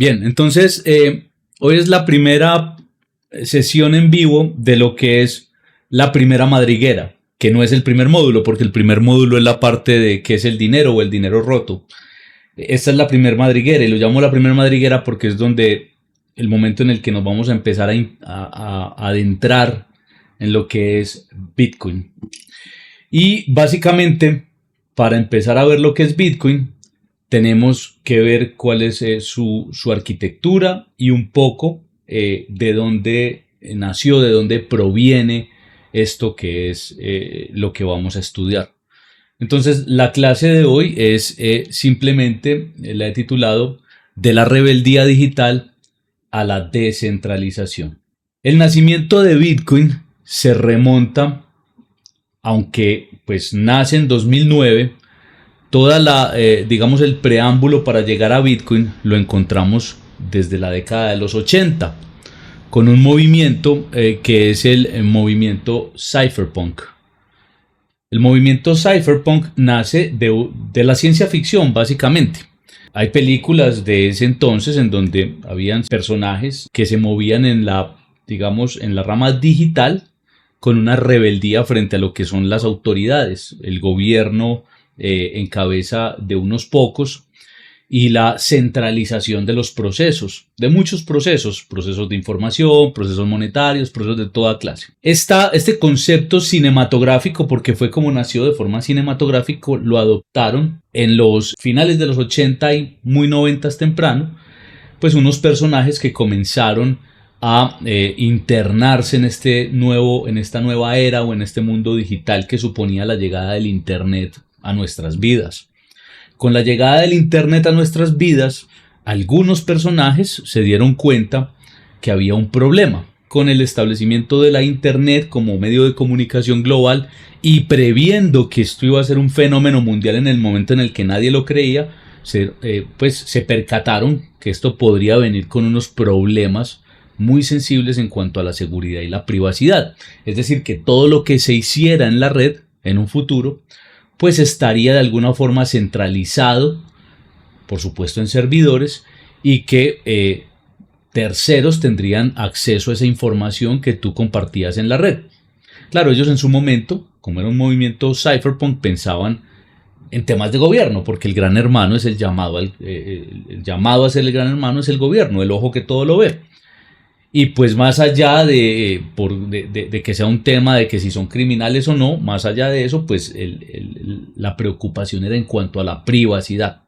Bien, entonces hoy es la primera sesión en vivo de lo que es la primera madriguera, que no es el primer módulo, porque el primer módulo es la parte de qué es el dinero o el dinero roto. Esta es la primera madriguera y lo llamo la primera madriguera porque es donde el momento en el que nos vamos a empezar a adentrar en lo que es Bitcoin. Y básicamente, para empezar a ver lo que es Bitcoin, tenemos que ver cuál es su arquitectura y un poco de dónde nació, de dónde proviene esto que es lo que vamos a estudiar. Entonces, la clase de hoy es simplemente, la he titulado, de la rebeldía digital a la descentralización. El nacimiento de Bitcoin se remonta, aunque pues nace en 2009, toda digamos, el preámbulo para llegar a Bitcoin lo encontramos desde la década de los 80, con un movimiento que es el movimiento Cypherpunk. El movimiento Cypherpunk nace de la ciencia ficción, básicamente. Hay películas de ese entonces en donde habían personajes que se movían en la rama digital con una rebeldía frente a lo que son las autoridades, el gobierno en cabeza de unos pocos y la centralización de los procesos, de muchos procesos de información, procesos monetarios, procesos de toda clase. Este concepto cinematográfico, porque fue como nació de forma cinematográfica, lo adoptaron en los finales de los 80 y muy 90 temprano, pues unos personajes que comenzaron a internarse en esta nueva era o en este mundo digital que suponía la llegada del Internet a nuestras vidas. Con la llegada del Internet a nuestras vidas, algunos personajes se dieron cuenta que había un problema con el establecimiento de la Internet como medio de comunicación global y previendo que esto iba a ser un fenómeno mundial en el momento en el que nadie lo creía, se percataron que esto podría venir con unos problemas muy sensibles en cuanto a la seguridad y la privacidad. Es decir, que todo lo que se hiciera en la red en un futuro pues estaría de alguna forma centralizado, por supuesto en servidores, y que terceros tendrían acceso a esa información que tú compartías en la red. Claro, ellos en su momento, como era un movimiento cypherpunk, pensaban en temas de gobierno, porque el gran hermano es el llamado a ser el gran hermano es el gobierno, el ojo que todo lo ve. Y pues más allá de que sea un tema de que si son criminales o no, más allá de eso, pues la preocupación era en cuanto a la privacidad.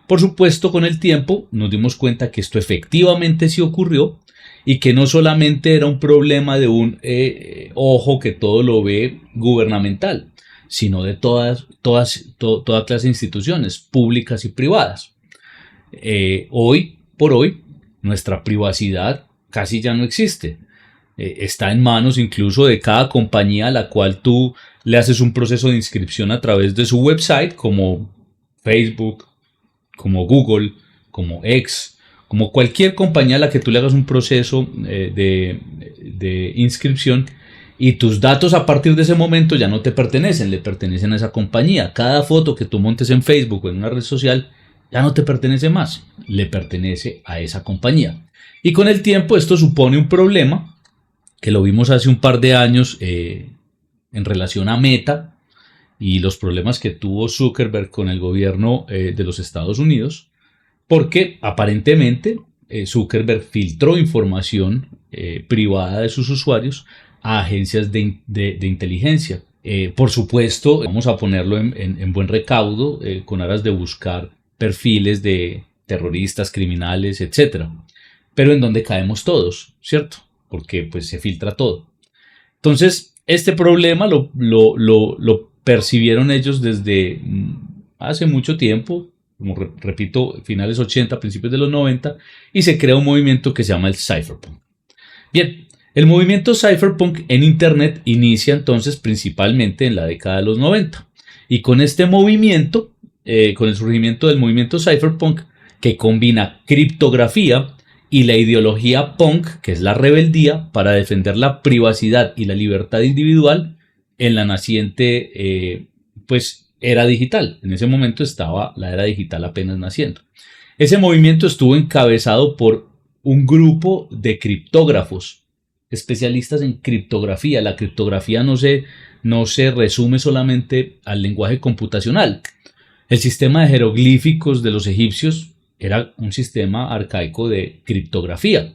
Por supuesto, con el tiempo nos dimos cuenta que esto efectivamente sí ocurrió y que no solamente era un problema de un ojo que todo lo ve gubernamental, sino de toda clase de instituciones públicas y privadas. Hoy por hoy, nuestra privacidad casi ya no existe. Está en manos incluso de cada compañía a la cual tú le haces un proceso de inscripción a través de su website, como Facebook, como Google, como X, como cualquier compañía a la que tú le hagas un proceso de inscripción, y tus datos a partir de ese momento ya no te pertenecen, le pertenecen a esa compañía. Cada foto que tú montes en Facebook o en una red social ya no te pertenece más, le pertenece a esa compañía. Y con el tiempo esto supone un problema, que lo vimos hace un par de años en relación a Meta y los problemas que tuvo Zuckerberg con el gobierno de los Estados Unidos, porque aparentemente Zuckerberg filtró información privada de sus usuarios a agencias de inteligencia. Por supuesto, vamos a ponerlo en buen recaudo con aras de buscar perfiles de terroristas, criminales, etcétera. Pero en donde caemos todos, ¿cierto? Porque pues se filtra todo. Entonces, este problema lo percibieron ellos desde hace mucho tiempo, como repito, finales 80, principios de los 90, y se crea un movimiento que se llama el Cypherpunk. Bien, el movimiento Cypherpunk en Internet inicia entonces principalmente en la década de los 90. Y con este movimiento, con el surgimiento del movimiento Cypherpunk, que combina criptografía y la ideología punk, que es la rebeldía, para defender la privacidad y la libertad individual en la naciente era digital. En ese momento estaba la era digital apenas naciendo. Ese movimiento estuvo encabezado por un grupo de criptógrafos, especialistas en criptografía. La criptografía no se resume solamente al lenguaje computacional. El sistema de jeroglíficos de los egipcios era un sistema arcaico de criptografía,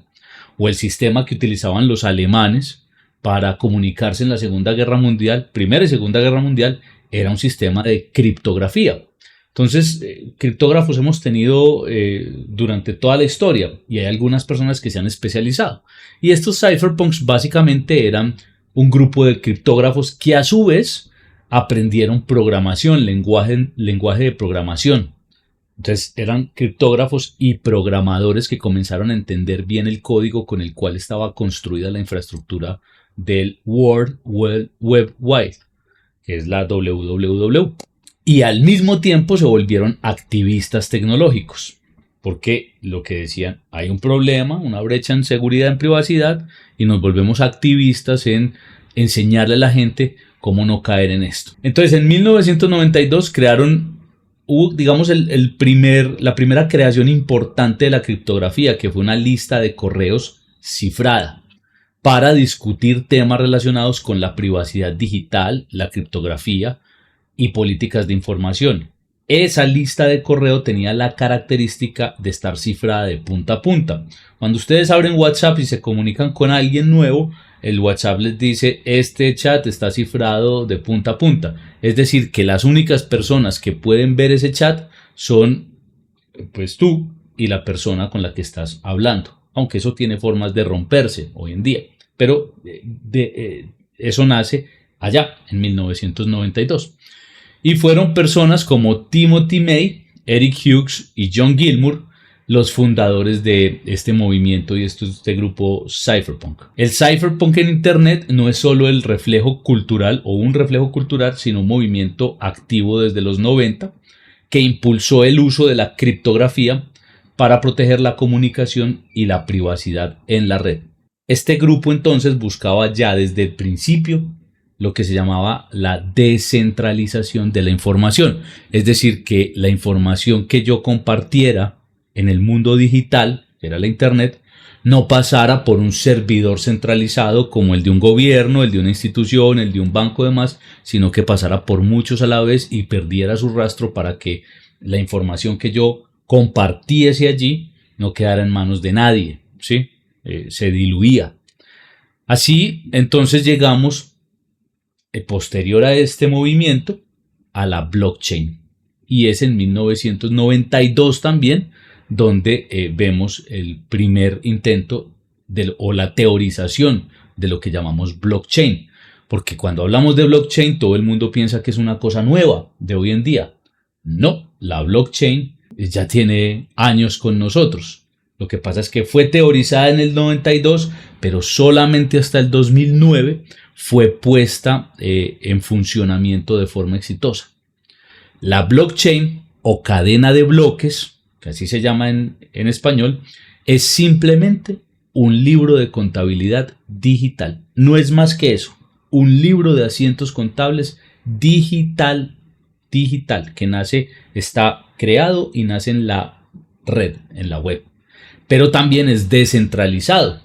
o el sistema que utilizaban los alemanes para comunicarse en la Segunda Guerra Mundial, Primera y Segunda Guerra Mundial, era un sistema de criptografía. Entonces, criptógrafos hemos tenido durante toda la historia y hay algunas personas que se han especializado. Y estos cypherpunks básicamente eran un grupo de criptógrafos que a su vez aprendieron programación, lenguaje de programación. Entonces eran criptógrafos y programadores que comenzaron a entender bien el código con el cual estaba construida la infraestructura del World Wide Web, que es la WWW. Y al mismo tiempo se volvieron activistas tecnológicos, porque lo que decían, hay un problema, una brecha en seguridad, en privacidad, y nos volvemos activistas en enseñarle a la gente cómo no caer en esto. Entonces en 1992 crearon, digamos, la primera creación importante de la criptografía, que fue una lista de correos cifrada para discutir temas relacionados con la privacidad digital, la criptografía y políticas de información. Esa lista de correo tenía la característica de estar cifrada de punta a punta. Cuando ustedes abren WhatsApp y se comunican con alguien nuevo, el WhatsApp les dice, este chat está cifrado de punta a punta. Es decir, que las únicas personas que pueden ver ese chat son pues tú y la persona con la que estás hablando. Aunque eso tiene formas de romperse hoy en día. Pero eso nace allá, en 1992. Y fueron personas como Timothy May, Eric Hughes y John Gilmour los fundadores de este movimiento y este grupo cypherpunk. El cypherpunk en Internet no es solo el reflejo cultural o un reflejo cultural, sino un movimiento activo desde los 90 que impulsó el uso de la criptografía para proteger la comunicación y la privacidad en la red. Este grupo entonces buscaba ya desde el principio lo que se llamaba la descentralización de la información. Es decir, que la información que yo compartiera en el mundo digital, que era la Internet, no pasara por un servidor centralizado como el de un gobierno, el de una institución, el de un banco, demás, sino que pasara por muchos a la vez y perdiera su rastro para que la información que yo compartiese allí no quedara en manos de nadie, ¿sí? Se diluía. Así, entonces llegamos posterior a este movimiento a la blockchain, y es en 1992 también donde vemos el primer intento o la teorización de lo que llamamos blockchain, porque cuando hablamos de blockchain todo el mundo piensa que es una cosa nueva de hoy en día. No, la blockchain ya tiene años con nosotros. Lo que pasa es que fue teorizada en el 92, pero solamente hasta el 2009 fue puesta en funcionamiento de forma exitosa. La blockchain o cadena de bloques, que así se llama en español, es simplemente un libro de contabilidad digital. No es más que eso, un libro de asientos contables digital, que está creado y nace en la red, en la web. Pero también es descentralizado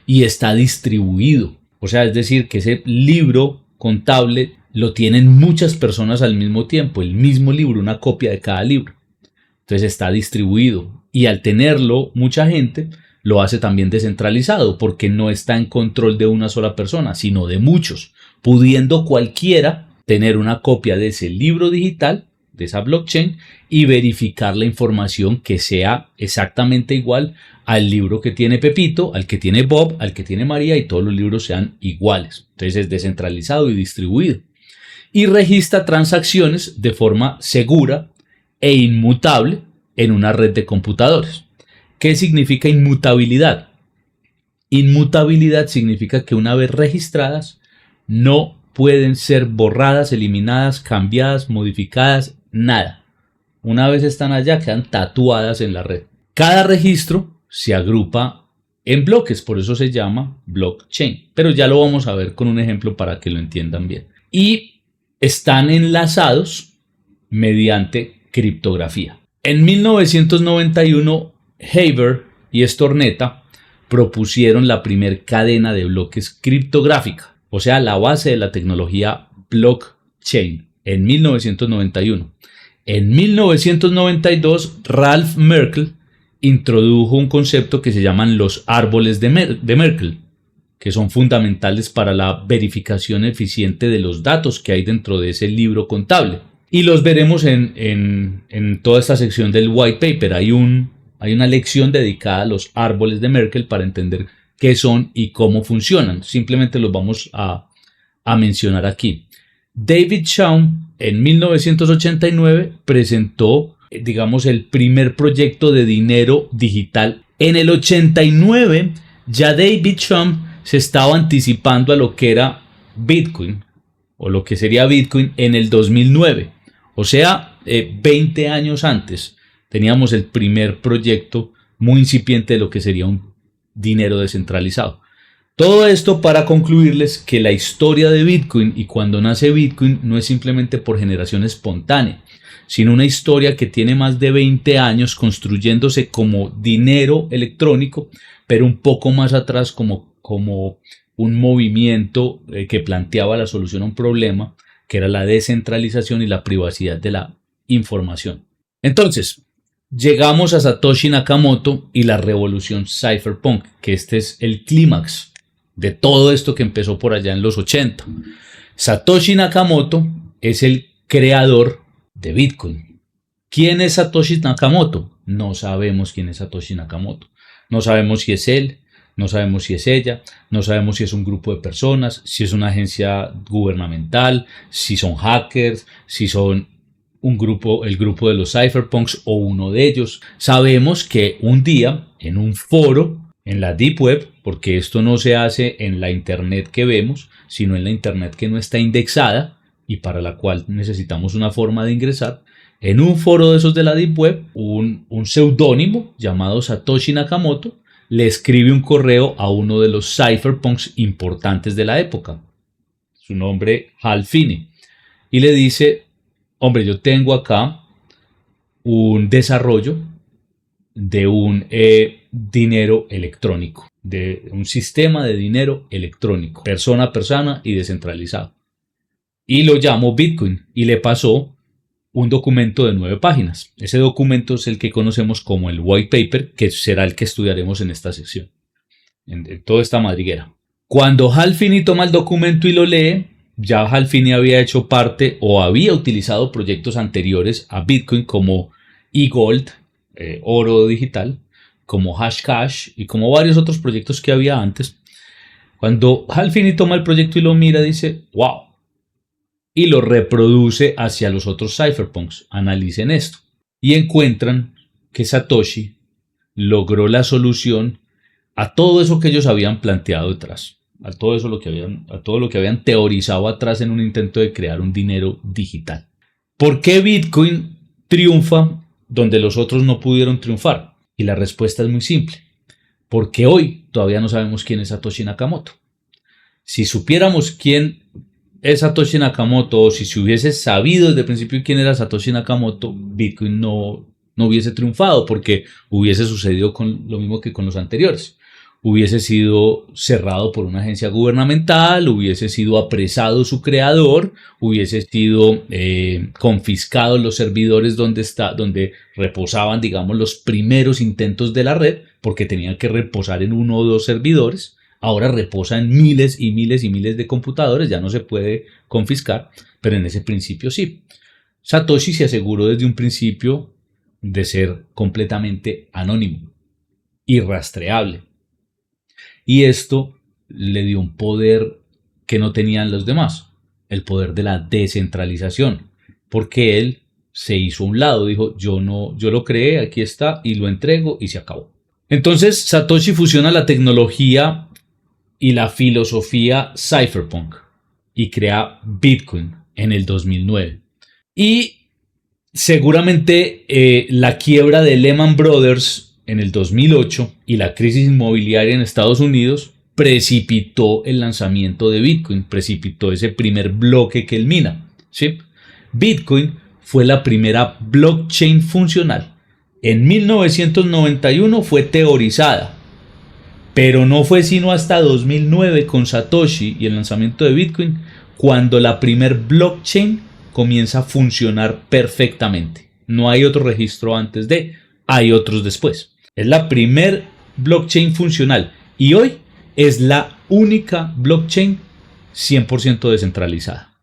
y está distribuido. O sea, es decir, que ese libro contable lo tienen muchas personas al mismo tiempo, el mismo libro, una copia de cada libro. Entonces está distribuido y al tenerlo mucha gente lo hace también descentralizado porque no está en control de una sola persona, sino de muchos, pudiendo cualquiera tener una copia de ese libro digital, de esa blockchain, y verificar la información que sea exactamente igual al libro que tiene Pepito, al que tiene Bob, al que tiene María, y todos los libros sean iguales. Entonces es descentralizado y distribuido. Y registra transacciones de forma segura e inmutable en una red de computadores. ¿Qué significa inmutabilidad? Inmutabilidad significa que una vez registradas no pueden ser borradas, eliminadas, cambiadas, modificadas, nada. Una vez están allá, quedan tatuadas en la red. Cada registro se agrupa en bloques, por eso se llama blockchain. Pero ya lo vamos a ver con un ejemplo para que lo entiendan bien. Y están enlazados mediante criptografía. En 1991, Haber y Stornetta propusieron la primer cadena de bloques criptográfica, o sea, la base de la tecnología blockchain, en 1991. En 1992, Ralph Merkle introdujo un concepto que se llaman los árboles de Merkle, que son fundamentales para la verificación eficiente de los datos que hay dentro de ese libro contable. Y los veremos en toda esta sección del white paper. Hay una lección dedicada a los árboles de Merkle para entender qué son y cómo funcionan. Simplemente los vamos a mencionar aquí. David Chaum en 1989 presentó, digamos, el primer proyecto de dinero digital. En el 89 ya David Chaum se estaba anticipando a lo que era Bitcoin, o lo que sería Bitcoin en el 2009. O sea, 20 años antes teníamos el primer proyecto muy incipiente de lo que sería un dinero descentralizado. Todo esto para concluirles que la historia de Bitcoin y cuando nace Bitcoin no es simplemente por generación espontánea, sino una historia que tiene más de 20 años construyéndose como dinero electrónico, pero un poco más atrás como un movimiento que planteaba la solución a un problema, que era la descentralización y la privacidad de la información. Entonces, llegamos a Satoshi Nakamoto y la revolución cypherpunk, que este es el clímax de todo esto que empezó por allá en los 80. Satoshi Nakamoto es el creador de Bitcoin. ¿Quién es Satoshi Nakamoto? No sabemos quién es Satoshi Nakamoto. No sabemos si es él, no sabemos si es ella, no sabemos si es un grupo de personas, si es una agencia gubernamental, si son hackers, si son el grupo de los cypherpunks o uno de ellos. Sabemos que un día en un foro en la Deep Web, porque esto no se hace en la Internet que vemos, sino en la Internet que no está indexada y para la cual necesitamos una forma de ingresar. En un foro de esos de la Deep Web, un seudónimo llamado Satoshi Nakamoto le escribe un correo a uno de los cypherpunks importantes de la época, su nombre Hal Finney, y le dice: hombre, yo tengo acá un desarrollo de un dinero electrónico, de un sistema de dinero electrónico, persona a persona y descentralizado. Y lo llamó Bitcoin y le pasó un documento de 9 páginas. Ese documento es el que conocemos como el white paper, que será el que estudiaremos en esta sección, en toda esta madriguera. Cuando Hal Finney toma el documento y lo lee, ya Hal Finney había hecho parte o había utilizado proyectos anteriores a Bitcoin como eGold, oro digital, como Hashcash y como varios otros proyectos que había antes. Cuando Hal Finney toma el proyecto y lo mira, dice wow, y lo reproduce hacia los otros cypherpunks. Analicen esto y encuentran que Satoshi logró la solución a todo eso que ellos habían planteado detrás, a todo lo que habían teorizado atrás en un intento de crear un dinero digital. ¿Por qué Bitcoin triunfa donde los otros no pudieron triunfar? Y la respuesta es muy simple. Porque hoy todavía no sabemos quién es Satoshi Nakamoto. Si supiéramos quién es Satoshi Nakamoto, o si se hubiese sabido desde el principio quién era Satoshi Nakamoto, Bitcoin no hubiese triunfado, porque hubiese sucedido con lo mismo que con los anteriores. Hubiese sido cerrado por una agencia gubernamental, hubiese sido apresado su creador, hubiese sido confiscados los servidores donde reposaban, digamos, los primeros intentos de la red, porque tenían que reposar en 1 o 2 servidores. Ahora reposa en miles y miles y miles de computadores, ya no se puede confiscar, pero en ese principio sí. Satoshi se aseguró desde un principio de ser completamente anónimo, irrastreable. Y esto le dio un poder que no tenían los demás, el poder de la descentralización, porque él se hizo a un lado, dijo yo lo creé, aquí está y lo entrego y se acabó. Entonces Satoshi fusiona la tecnología y la filosofía cypherpunk y crea Bitcoin en el 2009. Y seguramente la quiebra de Lehman Brothers en el 2008 y la crisis inmobiliaria en Estados Unidos precipitó el lanzamiento de Bitcoin, precipitó ese primer bloque que él mina, ¿sí? Bitcoin fue la primera blockchain funcional En 1991 fue teorizada, pero no fue sino hasta 2009 con Satoshi y el lanzamiento de Bitcoin cuando la primer blockchain comienza a funcionar perfectamente. No hay otro registro antes de, hay otros después. Es la primer blockchain funcional y hoy es la única blockchain 100% descentralizada.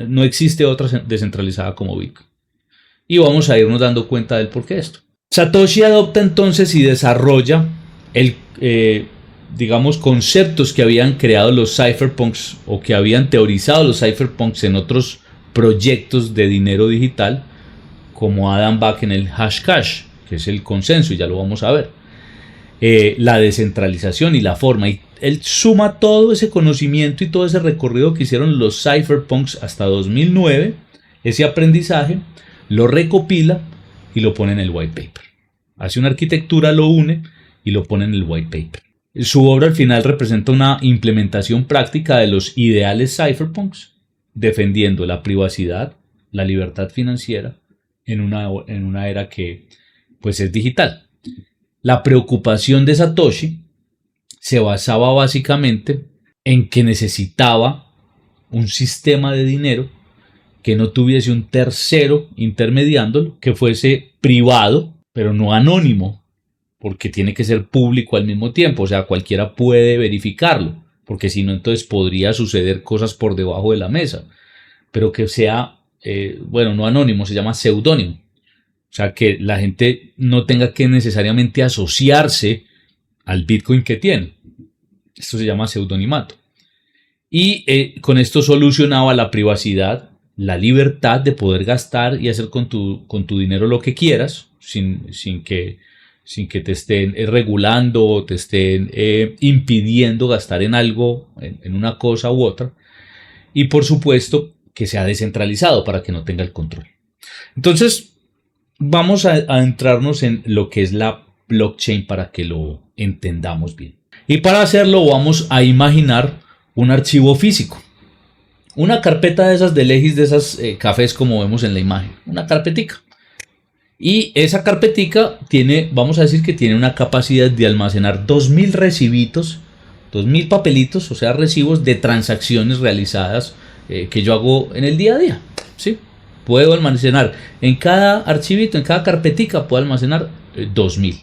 No existe otra descentralizada como Bitcoin. Y vamos a irnos dando cuenta del porqué de esto. Satoshi adopta entonces y desarrolla digamos, conceptos que habían creado los cypherpunks o que habían teorizado los cypherpunks en otros proyectos de dinero digital, como Adam Back en el Hashcash, que es el consenso, y ya lo vamos a ver. La descentralización y la forma, y él suma todo ese conocimiento y todo ese recorrido que hicieron los cypherpunks hasta 2009, ese aprendizaje, lo recopila y lo pone en el white paper. Hace una arquitectura, lo une y lo pone en el white paper. Su obra al final representa una implementación práctica de los ideales cypherpunks, defendiendo la privacidad, la libertad financiera en una era que pues es digital. La preocupación de Satoshi se basaba básicamente en que necesitaba un sistema de dinero que no tuviese un tercero intermediándolo, que fuese privado, pero no anónimo, porque tiene que ser público al mismo tiempo, o sea, cualquiera puede verificarlo, porque si no, entonces podría suceder cosas por debajo de la mesa, pero que sea, no anónimo, se llama seudónimo, o sea, que la gente no tenga que necesariamente asociarse al Bitcoin que tiene. Esto se llama seudonimato. Y con esto solucionaba la privacidad, la libertad de poder gastar y hacer con tu dinero lo que quieras, sin que te estén regulando o te estén impidiendo gastar en algo, en una cosa u otra. Y por supuesto que sea descentralizado para que no tenga el control. Entonces vamos a adentrarnos en lo que es la blockchain para que lo entendamos bien. Y para hacerlo vamos a imaginar un archivo físico. Una carpeta de esas de Legis, de esas cafés como vemos en la imagen. Una carpetica. Y esa carpetica tiene, vamos a decir que tiene una capacidad de almacenar 2000 recibitos, 2000 papelitos, o sea, recibos de transacciones realizadas que yo hago en el día a día. ¿Sí? Puedo almacenar en cada archivito, en cada carpetica, puedo almacenar 2000.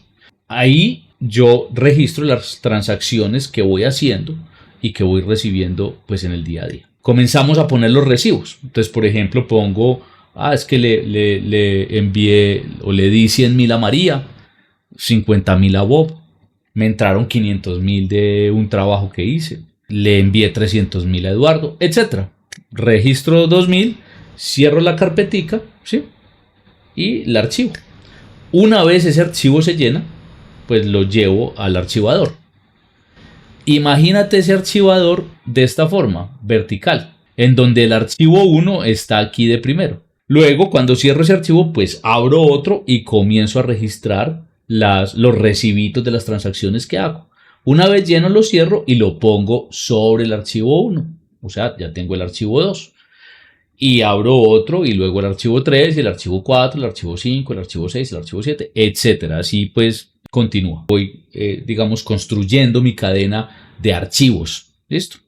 Ahí yo registro las transacciones que voy haciendo y que voy recibiendo pues en el día a día. Comenzamos a poner los recibos. Entonces, por ejemplo, pongo, es que le envié o le di 100.000 a María, 50.000 a Bob, me entraron 500.000 de un trabajo que hice, le envié 300.000 a Eduardo, etc. Registro 2.000, cierro la carpetica, ¿sí? Y la archivo. Una vez ese archivo se llena, pues lo llevo al archivador. Imagínate ese archivador de esta forma, vertical, en donde el archivo 1 está aquí de primero. Luego, cuando cierro ese archivo, pues abro otro y comienzo a registrar los recibitos de las transacciones que hago. Una vez lleno, lo cierro y lo pongo sobre el archivo 1. O sea, ya tengo el archivo 2. Y abro otro y luego el archivo 3, el archivo 4, el archivo 5, el archivo 6, el archivo 7, etc. Así pues continúa. Voy, digamos, construyendo mi cadena de archivos. ¿Listo?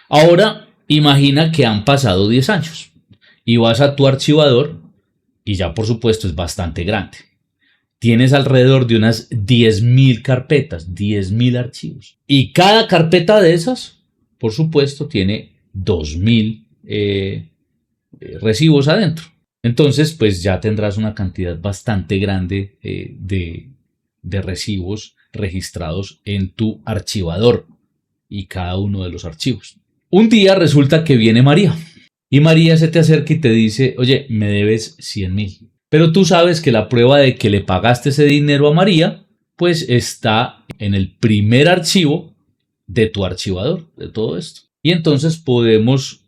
Ahora, imagina que han pasado 10 años y vas a tu archivador y ya por supuesto es bastante grande. Tienes alrededor de unas 10.000 carpetas, 10.000 archivos. Y cada carpeta de esas, por supuesto, tiene 2.000 recibos adentro. Entonces, pues ya tendrás una cantidad bastante grande de recibos registrados en tu archivador y cada uno de los archivos. Un día resulta que viene María y María se te acerca y te dice, oye, me debes 100.000. Pero tú sabes que la prueba de que le pagaste ese dinero a María, pues está en el primer archivo de tu archivador, de todo esto. Y entonces podemos,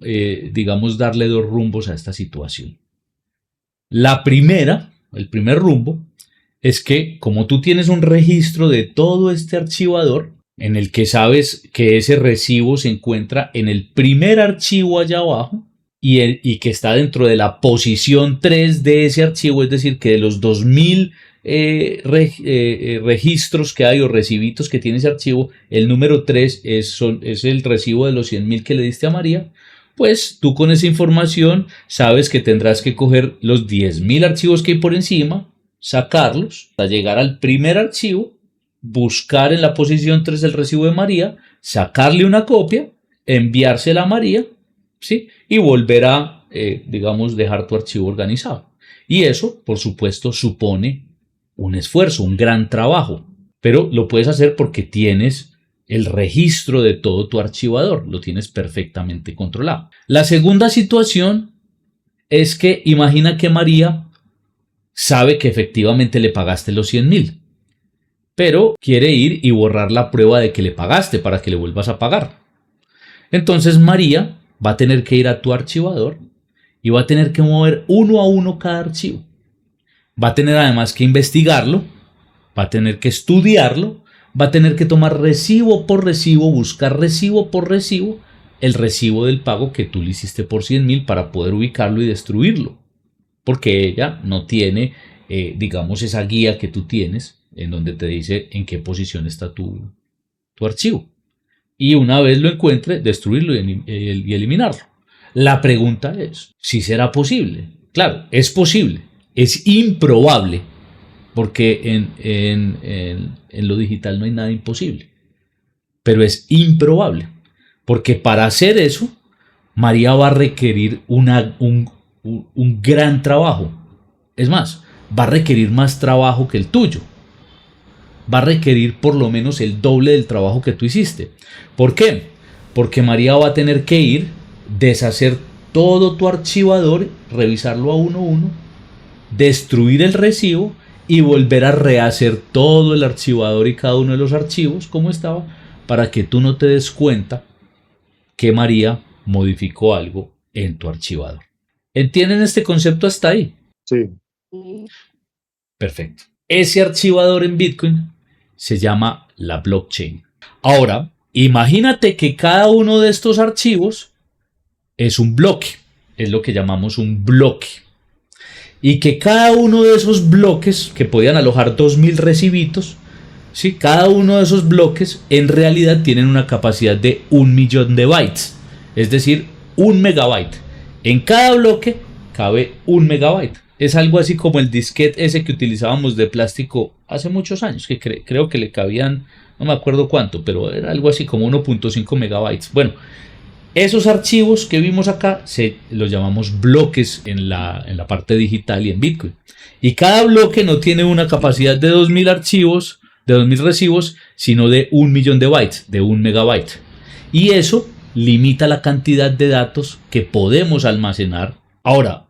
digamos, darle dos rumbos a esta situación. La primera, el primer rumbo, es que como tú tienes un registro de todo este archivador, en el que sabes que ese recibo se encuentra en el primer archivo allá abajo, y que está dentro de la posición 3 de ese archivo, es decir, que de los 2000 registros que hay o recibitos que tiene ese archivo, el número 3 es el recibo de los 100.000 que le diste a María, pues tú con esa información sabes que tendrás que coger los 10.000 archivos que hay por encima, sacarlos, hasta llegar al primer archivo, buscar en la posición 3 el recibo de María, sacarle una copia, enviársela a María, ¿sí? Y volver a, digamos, dejar tu archivo organizado. Y eso, por supuesto, supone un esfuerzo, un gran trabajo, pero lo puedes hacer porque tienes el registro de todo tu archivador, lo tienes perfectamente controlado. La segunda situación es que imagina que María sabe que efectivamente le pagaste los 100.000, pero quiere ir y borrar la prueba de que le pagaste para que le vuelvas a pagar. Entonces María va a tener que ir a tu archivador y va a tener que mover uno a uno cada archivo. Va a tener además que investigarlo, va a tener que estudiarlo, va a tener que tomar recibo por recibo, buscar recibo por recibo, el recibo del pago que tú le hiciste por 100.000 para poder ubicarlo y destruirlo. Porque ella no tiene, digamos, esa guía que tú tienes en donde te dice en qué posición está tu archivo. Y una vez lo encuentre, destruirlo y eliminarlo. La pregunta es, ¿si será posible? Claro, es posible. Es improbable, porque en lo digital no hay nada imposible. Pero es improbable, porque para hacer eso, María va a requerir un gran trabajo. Es más, va a requerir más trabajo que el tuyo. Va a requerir por lo menos el doble del trabajo que tú hiciste. ¿Por qué? Porque María va a tener que ir, deshacer todo tu archivador, revisarlo a uno a uno, destruir el recibo y volver a rehacer todo el archivador y cada uno de los archivos como estaba, para que tú no te des cuenta que María modificó algo en tu archivador. ¿Entienden este concepto hasta ahí? Sí. Perfecto. Ese archivador en Bitcoin se llama la blockchain. Ahora, imagínate que cada uno de estos archivos es un bloque, es lo que llamamos un bloque. Y que cada uno de esos bloques, que podían alojar 2.000 recibitos, ¿sí? Cada uno de esos bloques en realidad tienen una capacidad de 1.000.000 de bytes, es decir, 1 megabyte. En cada bloque cabe 1 megabyte. Es algo así como el disquete ese que utilizábamos de plástico hace muchos años, que creo que le cabían, no me acuerdo cuánto, pero era algo así como 1.5 megabytes. Bueno, esos archivos que vimos acá los llamamos bloques en la parte digital y en Bitcoin. Y cada bloque no tiene una capacidad de 2.000 archivos, de 2.000 recibos, sino de 1.000.000 de bytes, de 1 megabyte. Y eso limita la cantidad de datos que podemos almacenar. Ahora,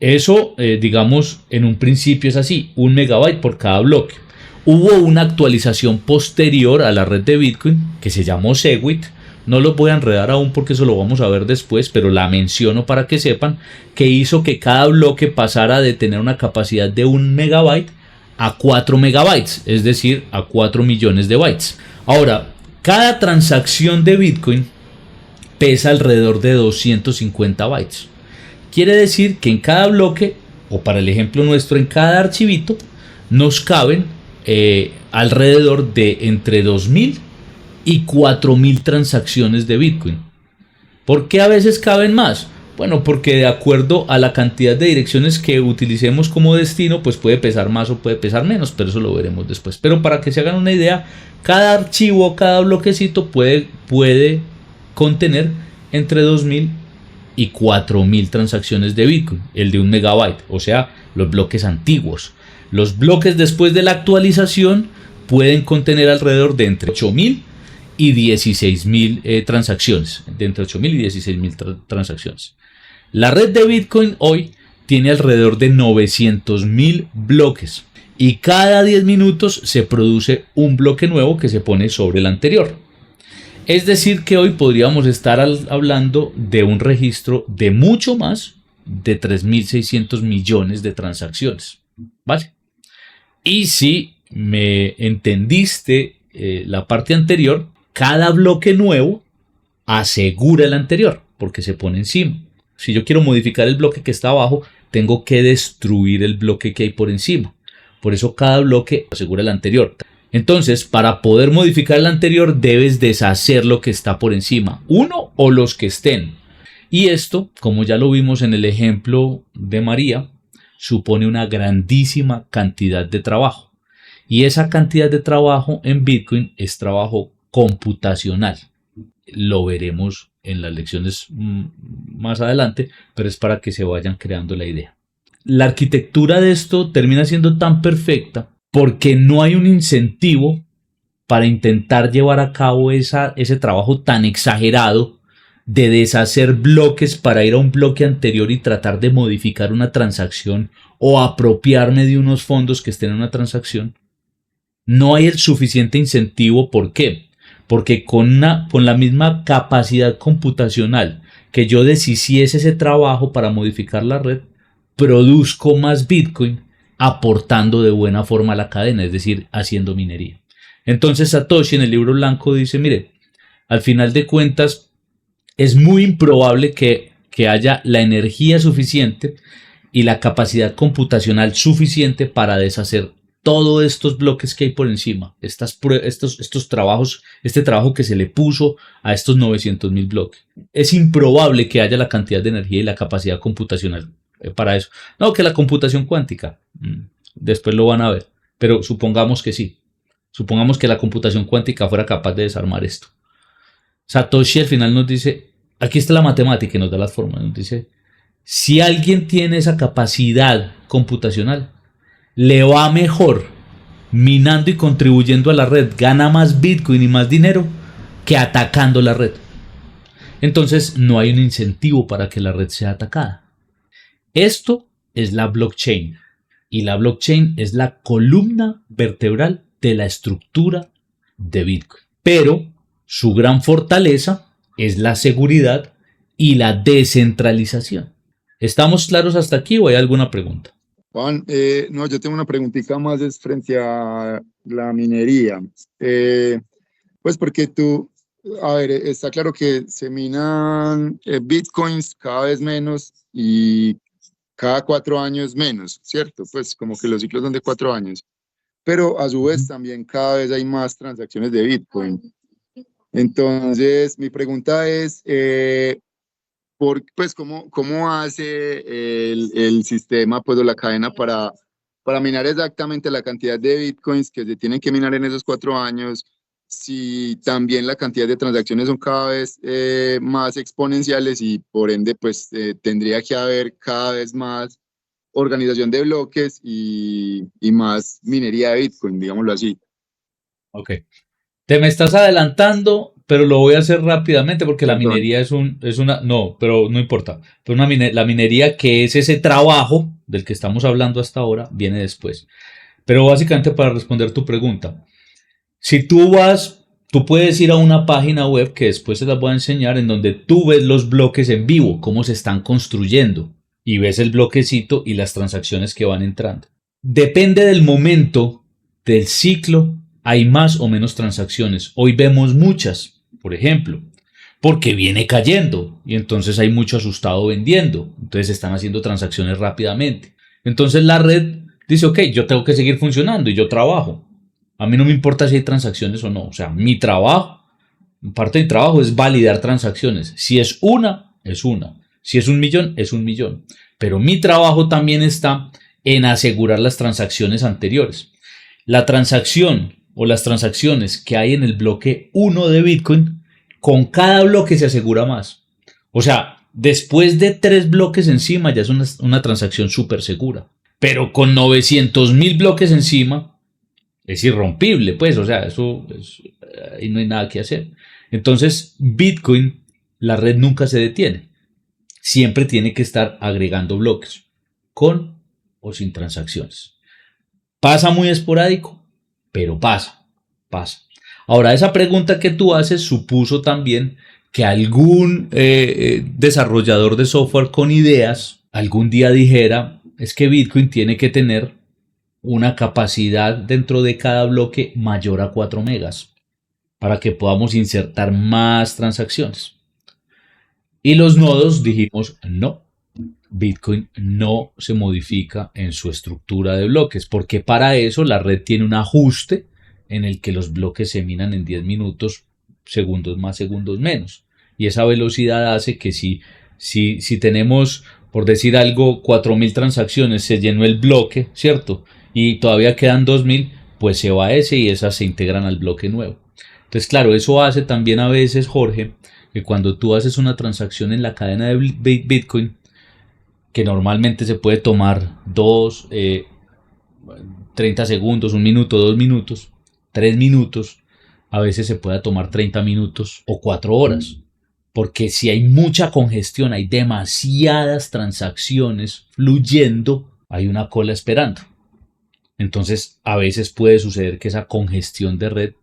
eso, digamos, en un principio es así, 1 megabyte por cada bloque. Hubo una actualización posterior a la red de Bitcoin que se llamó Segwit. No los voy a enredar aún porque eso lo vamos a ver después, pero la menciono para que sepan, que hizo que cada bloque pasara de tener una capacidad de 1 megabyte a 4 megabytes, es decir, a 4 millones de bytes. Ahora, cada transacción de Bitcoin pesa alrededor de 250 bytes. Quiere decir que en cada bloque, o para el ejemplo nuestro, en cada archivito, nos caben alrededor de entre 2.000 y 4.000 transacciones de Bitcoin. ¿Por qué a veces caben más? Bueno, porque de acuerdo a la cantidad de direcciones que utilicemos como destino, pues puede pesar más o puede pesar menos, pero eso lo veremos después. Pero para que se hagan una idea, cada archivo, cada bloquecito puede contener entre 2.000 y 4.000 transacciones de Bitcoin, el de 1 megabyte, o sea, los bloques antiguos. Los bloques después de la actualización pueden contener alrededor de entre 8.000 y 16.000 transacciones, de entre 8.000 y 16.000 transacciones. La red de Bitcoin hoy tiene alrededor de 900.000 bloques y cada 10 minutos se produce un bloque nuevo que se pone sobre el anterior. Es decir, que hoy podríamos estar hablando de un registro de mucho más de 3.600 millones de transacciones, ¿vale? Y si me entendiste la parte anterior, cada bloque nuevo asegura el anterior porque se pone encima. Si yo quiero modificar el bloque que está abajo, tengo que destruir el bloque que hay por encima. Por eso cada bloque asegura el anterior. Entonces, para poder modificar el anterior, debes deshacer lo que está por encima, uno o los que estén. Y esto, como ya lo vimos en el ejemplo de María, supone una grandísima cantidad de trabajo. Y esa cantidad de trabajo en Bitcoin es trabajo computacional. Lo veremos en las lecciones más adelante, pero es para que se vayan creando la idea. La arquitectura de esto termina siendo tan perfecta porque no hay un incentivo para intentar llevar a cabo ese trabajo tan exagerado de deshacer bloques para ir a un bloque anterior y tratar de modificar una transacción o apropiarme de unos fondos que estén en una transacción. No hay el suficiente incentivo. ¿Por qué? Porque con la misma capacidad computacional que yo deshiciese ese trabajo para modificar la red, produzco más Bitcoin aportando de buena forma a la cadena, es decir, haciendo minería. Entonces Satoshi en el libro blanco dice, mire, al final de cuentas es muy improbable que haya la energía suficiente y la capacidad computacional suficiente para deshacer todos estos bloques que hay por encima, estos trabajos, este trabajo que se le puso a estos 900.000 bloques. Es improbable que haya la cantidad de energía y la capacidad computacional para eso. No, que la computación cuántica, después lo van a ver, pero supongamos que sí. Supongamos que la computación cuántica fuera capaz de desarmar esto. Satoshi al final nos dice, aquí está la matemática y nos da las formas, nos dice, si alguien tiene esa capacidad computacional, le va mejor minando y contribuyendo a la red, gana más Bitcoin y más dinero que atacando la red. Entonces no hay un incentivo para que la red sea atacada. Esto es la blockchain y la blockchain es la columna vertebral de la estructura de Bitcoin. Pero su gran fortaleza es la seguridad y la descentralización. ¿Estamos claros hasta aquí o hay alguna pregunta? Juan, no, yo tengo una preguntita más es frente a la minería. Pues porque a ver, está claro que se minan bitcoins cada vez menos y cada 4 años menos, ¿cierto? Pues como que los ciclos son de 4 años. Pero a su vez también cada vez hay más transacciones de bitcoin. Entonces, mi pregunta es, pues, ¿cómo hace el sistema, pues, o la cadena para minar exactamente la cantidad de bitcoins que se tienen que minar en esos 4 años, si también la cantidad de transacciones son cada vez más exponenciales y por ende, pues, tendría que haber cada vez más organización de bloques y más minería de bitcoin, digámoslo así? Ok. Te me estás adelantando, pero lo voy a hacer rápidamente porque la Perdón. minería no, pero no importa. Pero la minería, que es ese trabajo del que estamos hablando hasta ahora, viene después. Pero básicamente para responder tu pregunta, si tú puedes ir a una página web que después se las voy a enseñar en donde tú ves los bloques en vivo, cómo se están construyendo y ves el bloquecito y las transacciones que van entrando. Depende del momento del ciclo, hay más o menos transacciones. Hoy vemos muchas, por ejemplo, porque viene cayendo y entonces hay mucho asustado vendiendo. Entonces están haciendo transacciones rápidamente. Entonces la red dice, ok, yo tengo que seguir funcionando y yo trabajo. A mí no me importa si hay transacciones o no. O sea, mi trabajo, parte de mi trabajo es validar transacciones. Si es una, es una. Si es 1.000.000, es 1.000.000. Pero mi trabajo también está en asegurar las transacciones anteriores. La transacción o las transacciones que hay en el bloque 1 de Bitcoin, con cada bloque se asegura más. O sea, después de 3 bloques encima ya es una transacción súper segura. Pero con 900.000 bloques encima es irrompible, pues, o sea, ahí no hay nada que hacer. Entonces, Bitcoin, la red nunca se detiene. Siempre tiene que estar agregando bloques, con o sin transacciones. Pasa muy esporádico, pero pasa. Ahora, esa pregunta que tú haces supuso también que algún desarrollador de software con ideas algún día dijera, es que Bitcoin tiene que tener una capacidad dentro de cada bloque mayor a 4 megas para que podamos insertar más transacciones. Y los nodos dijimos no. Bitcoin no se modifica en su estructura de bloques, porque para eso la red tiene un ajuste en el que los bloques se minan en 10 minutos, segundos más, segundos menos. Y esa velocidad hace que si tenemos, por decir algo, 4.000 transacciones, se llenó el bloque, ¿cierto? Y todavía quedan 2.000, pues se va ese y esas se integran al bloque nuevo. Entonces, claro, eso hace también a veces, Jorge, que cuando tú haces una transacción en la cadena de Bitcoin, que normalmente se puede tomar 30 segundos, 1 minuto, 2 minutos, 3 minutos, a veces se puede tomar 30 minutos o 4 horas. Porque si hay mucha congestión, hay demasiadas transacciones fluyendo, hay una cola esperando. Entonces, a veces puede suceder que esa congestión de red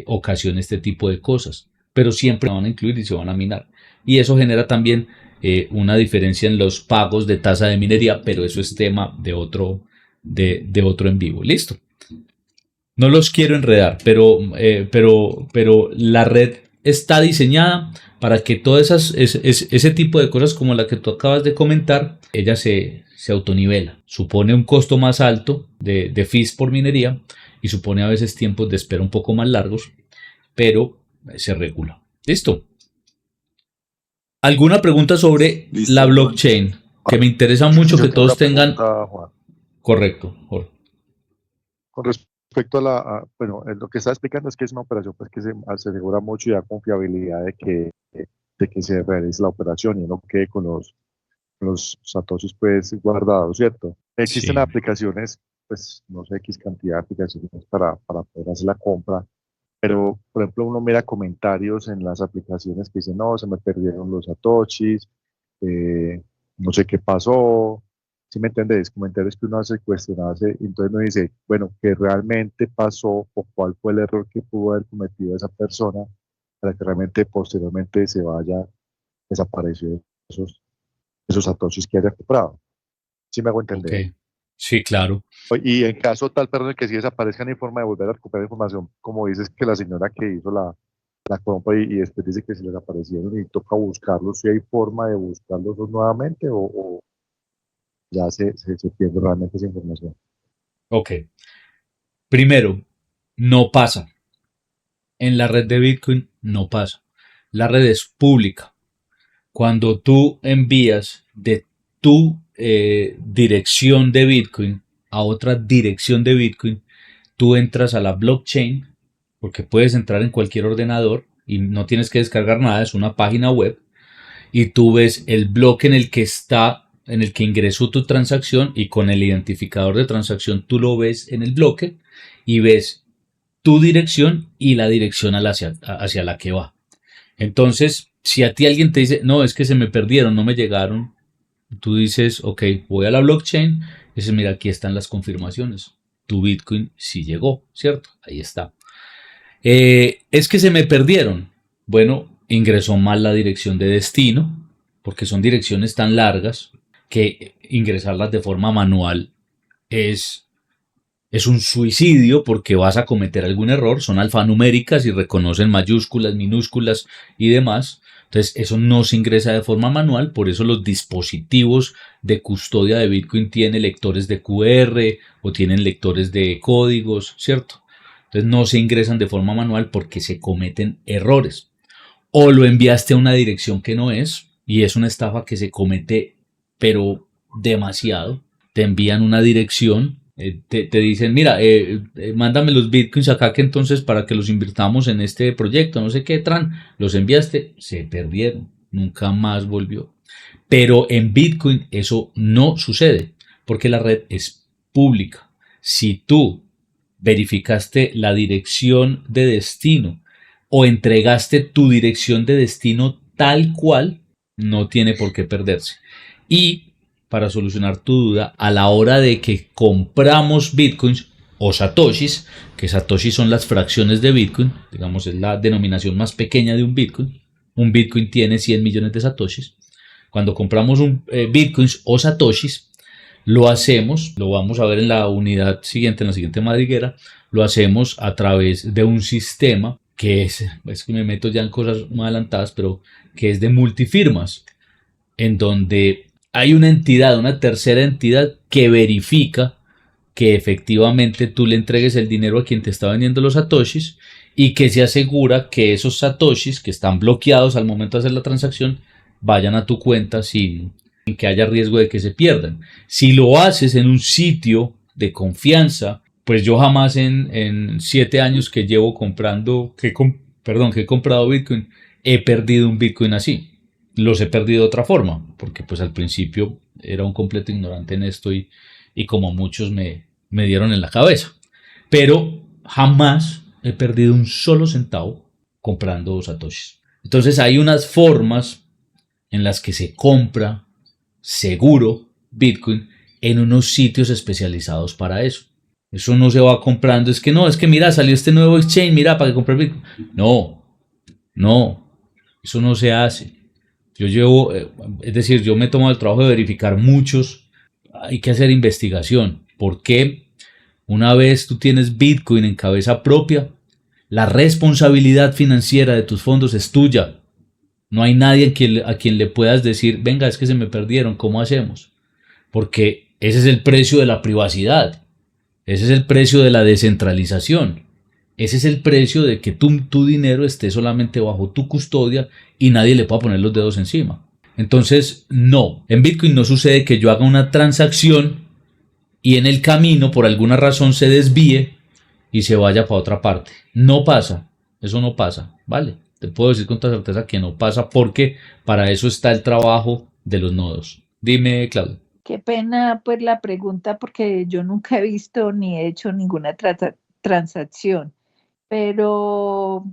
ocasione este tipo de cosas, pero siempre van a incluir y se van a minar. Y eso genera también una diferencia en los pagos de tasa de minería, pero eso es tema de otro en vivo. Listo. No los quiero enredar, pero la red está diseñada para que todas ese tipo de cosas como la que tú acabas de comentar, ella se autonivela. Supone un costo más alto de fees por minería y supone a veces tiempos de espera un poco más largos, pero se regula. Listo. ¿Alguna pregunta sobre la Listo. blockchain? Que me interesa mucho Yo que tengo una todos tengan... pregunta, Juan. Correcto, Jorge. Con respecto bueno, lo que está explicando es que es una operación pues, que se asegura mucho y da confiabilidad de que se realice la operación y no quede con los satoshis pues guardados, ¿cierto? Existen Sí. aplicaciones, pues no sé, X cantidad de aplicaciones para poder hacer la compra, pero por ejemplo uno mira comentarios en las aplicaciones que dicen, no, se me perdieron los satoshis, no sé qué pasó, ¿sí me entendés? Comentarios que uno hace cuestionarse, y entonces uno dice, bueno, ¿qué realmente pasó o cuál fue el error que pudo haber cometido esa persona para que realmente posteriormente se vaya desapareciendo esos satoshis que haya comprado? ¿Sí me hago Ok. entender? Sí, claro. Y en caso tal, perdón, que si desaparezcan, hay forma de volver a recuperar información, como dices que la señora que hizo la compra y después dice que se les aparecieron y toca buscarlos, si hay forma de buscarlos nuevamente o ya se pierde realmente esa información. Ok. Primero, no pasa. En la red de Bitcoin no pasa. La red es pública. Cuando tú envías de tu dirección de Bitcoin a otra dirección de Bitcoin, tú entras a la blockchain, porque puedes entrar en cualquier ordenador y no tienes que descargar nada, es una página web, y tú ves el bloque en el que ingresó tu transacción y con el identificador de transacción tú lo ves en el bloque y ves tu dirección y la dirección hacia la que va. Entonces, si a ti alguien te dice, no, es que se me perdieron, no me llegaron, tú dices, ok, voy a la blockchain, y dices, mira, aquí están las confirmaciones. Tu Bitcoin sí llegó, ¿cierto? Ahí está. Es que se me perdieron. Bueno, ingresó mal la dirección de destino, porque son direcciones tan largas que ingresarlas de forma manual es un suicidio porque vas a cometer algún error, son alfanuméricas y reconocen mayúsculas, minúsculas y demás. Entonces eso no se ingresa de forma manual, por eso los dispositivos de custodia de Bitcoin tienen lectores de QR o tienen lectores de códigos, ¿cierto? Entonces no se ingresan de forma manual porque se cometen errores. O lo enviaste a una dirección que no es, y es una estafa que se comete, pero demasiado. Te envían una dirección, te dicen, mira, mándame los bitcoins acá que entonces para que los invirtamos en este proyecto, no sé qué, los enviaste, se perdieron, nunca más volvió. Pero en Bitcoin eso no sucede, porque la red es pública. Si tú verificaste la dirección de destino o entregaste tu dirección de destino tal cual, no tiene por qué perderse. Y para solucionar tu duda, a la hora de que compramos bitcoins o satoshis, que satoshis son las fracciones de bitcoin, digamos es la denominación más pequeña de un bitcoin tiene 100 millones de satoshis. Cuando compramos bitcoins o satoshis, lo hacemos, lo vamos a ver en la unidad siguiente, en la siguiente madriguera, lo hacemos a través de un sistema que es que me meto ya en cosas más adelantadas, pero que es de multifirmas, en donde hay una entidad, una tercera entidad que verifica que efectivamente tú le entregues el dinero a quien te está vendiendo los satoshis y que se asegura que esos satoshis que están bloqueados al momento de hacer la transacción vayan a tu cuenta sin que haya riesgo de que se pierdan. Si lo haces en un sitio de confianza, pues yo jamás en 7 años que llevo comprando, que he comprado Bitcoin, he perdido un Bitcoin así. Los he perdido de otra forma, porque pues al principio era un completo ignorante en esto y como muchos me dieron en la cabeza. Pero jamás he perdido un solo centavo comprando satoshis. Entonces hay unas formas en las que se compra seguro Bitcoin en unos sitios especializados para eso. Eso no se va comprando, es que mira, salió este nuevo exchange, mira, para que comprar Bitcoin. No, eso no se hace. Yo me he tomado el trabajo de verificar muchos, hay que hacer investigación, porque una vez tú tienes Bitcoin en cabeza propia, la responsabilidad financiera de tus fondos es tuya. No hay nadie a quien le puedas decir, venga, es que se me perdieron, ¿cómo hacemos? Porque ese es el precio de la privacidad, ese es el precio de la descentralización, ese es el precio de que tu dinero esté solamente bajo tu custodia y nadie le pueda poner los dedos encima. Entonces, no, en Bitcoin no sucede que yo haga una transacción y en el camino por alguna razón se desvíe y se vaya para otra parte. No pasa, eso no pasa, ¿vale? Te puedo decir con toda certeza que no pasa porque para eso está el trabajo de los nodos. Dime, Claudia. Qué pena pues la pregunta porque yo nunca he visto ni he hecho ninguna transacción, pero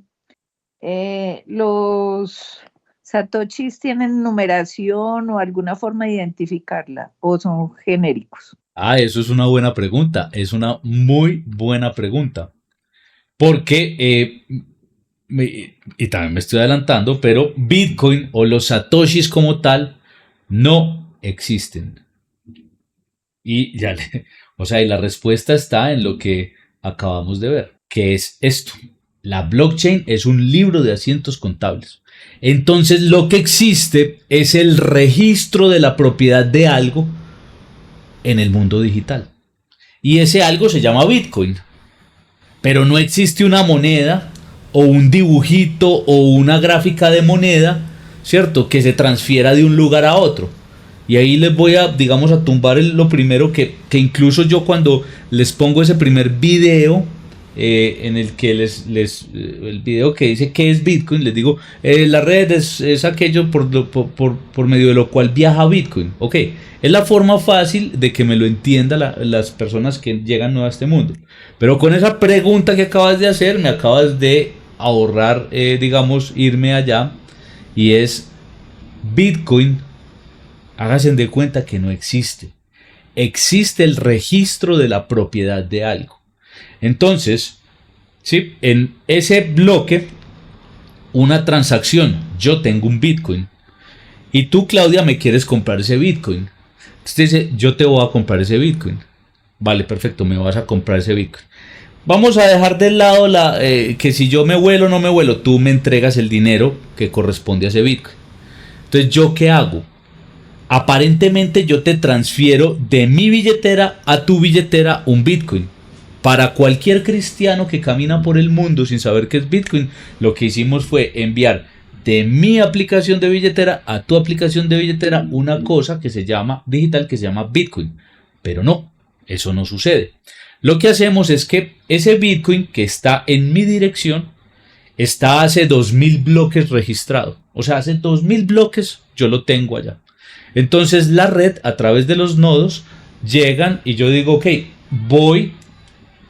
los satoshis tienen numeración o alguna forma de identificarla o son genéricos. Eso es una buena pregunta, es una muy buena pregunta, porque, y también me estoy adelantando, pero Bitcoin o los satoshis como tal no existen. Y y la respuesta está en lo que acabamos de ver, que es esto. La blockchain es un libro de asientos contables. Entonces lo que existe es el registro de la propiedad de algo en el mundo digital. Y ese algo se llama Bitcoin. Pero no existe una moneda o un dibujito o una gráfica de moneda, ¿cierto? Que se transfiera de un lugar a otro. Y ahí les voy a tumbar lo primero que incluso yo cuando les pongo ese primer video en el que el video que dice qué es Bitcoin, les digo, la red es aquello por medio de lo cual viaja Bitcoin. Ok, es la forma fácil de que me lo entiendan las personas que llegan nuevas a este mundo. Pero con esa pregunta que acabas de hacer, me acabas de ahorrar, irme allá. Y es Bitcoin, háganse de cuenta que no existe. Existe el registro de la propiedad de algo. Entonces, ¿sí? En ese bloque, una transacción, yo tengo un Bitcoin y tú, Claudia, me quieres comprar ese Bitcoin. Entonces dice, yo te voy a comprar ese Bitcoin. Vale, perfecto, me vas a comprar ese Bitcoin. Vamos a dejar de lado que si yo me vuelo o no me vuelo, tú me entregas el dinero que corresponde a ese Bitcoin. Entonces, ¿yo qué hago? Aparentemente yo te transfiero de mi billetera a tu billetera un Bitcoin. Para cualquier cristiano que camina por el mundo sin saber qué es Bitcoin, lo que hicimos fue enviar de mi aplicación de billetera a tu aplicación de billetera una cosa que se llama digital, que se llama Bitcoin. Pero no, eso no sucede. Lo que hacemos es que ese Bitcoin que está en mi dirección está hace 2000 bloques registrado. O sea, hace 2000 bloques yo lo tengo allá. Entonces la red, a través de los nodos, llegan y yo digo, ok, voy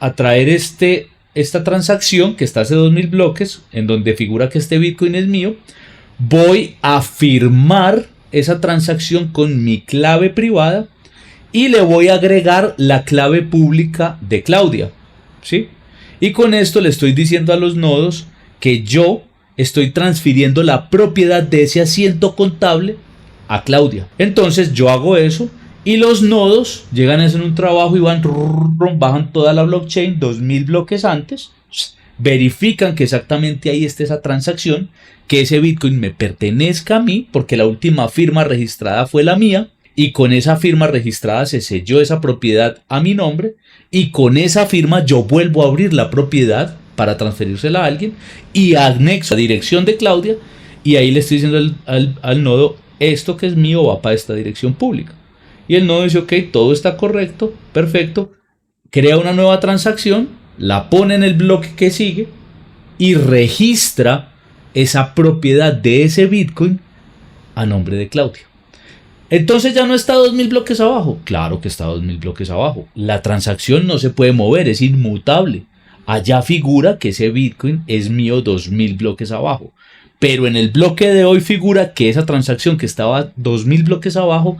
a traer esta transacción que está hace 2000 bloques, en donde figura que este Bitcoin es mío. Voy a firmar esa transacción con mi clave privada y le voy a agregar la clave pública de Claudia, ¿sí? Y con esto le estoy diciendo a los nodos que yo estoy transfiriendo la propiedad de ese asiento contable a Claudia. Entonces yo hago eso y los nodos llegan a hacer un trabajo y bajan toda la blockchain 2000 bloques antes, verifican que exactamente ahí esté esa transacción, que ese Bitcoin me pertenezca a mí, porque la última firma registrada fue la mía, y con esa firma registrada se selló esa propiedad a mi nombre, y con esa firma yo vuelvo a abrir la propiedad para transferírsela a alguien, y anexo la dirección de Claudia, y ahí le estoy diciendo al nodo, esto que es mío va para esta dirección pública. Y el nodo dice, ok, todo está correcto, perfecto, crea una nueva transacción, la pone en el bloque que sigue y registra esa propiedad de ese Bitcoin a nombre de Claudia. Entonces ya no está 2000 bloques abajo. Claro que está 2000 bloques abajo. La transacción no se puede mover, es inmutable. Allá figura que ese Bitcoin es mío 2000 bloques abajo. Pero en el bloque de hoy figura que esa transacción que estaba 2000 bloques abajo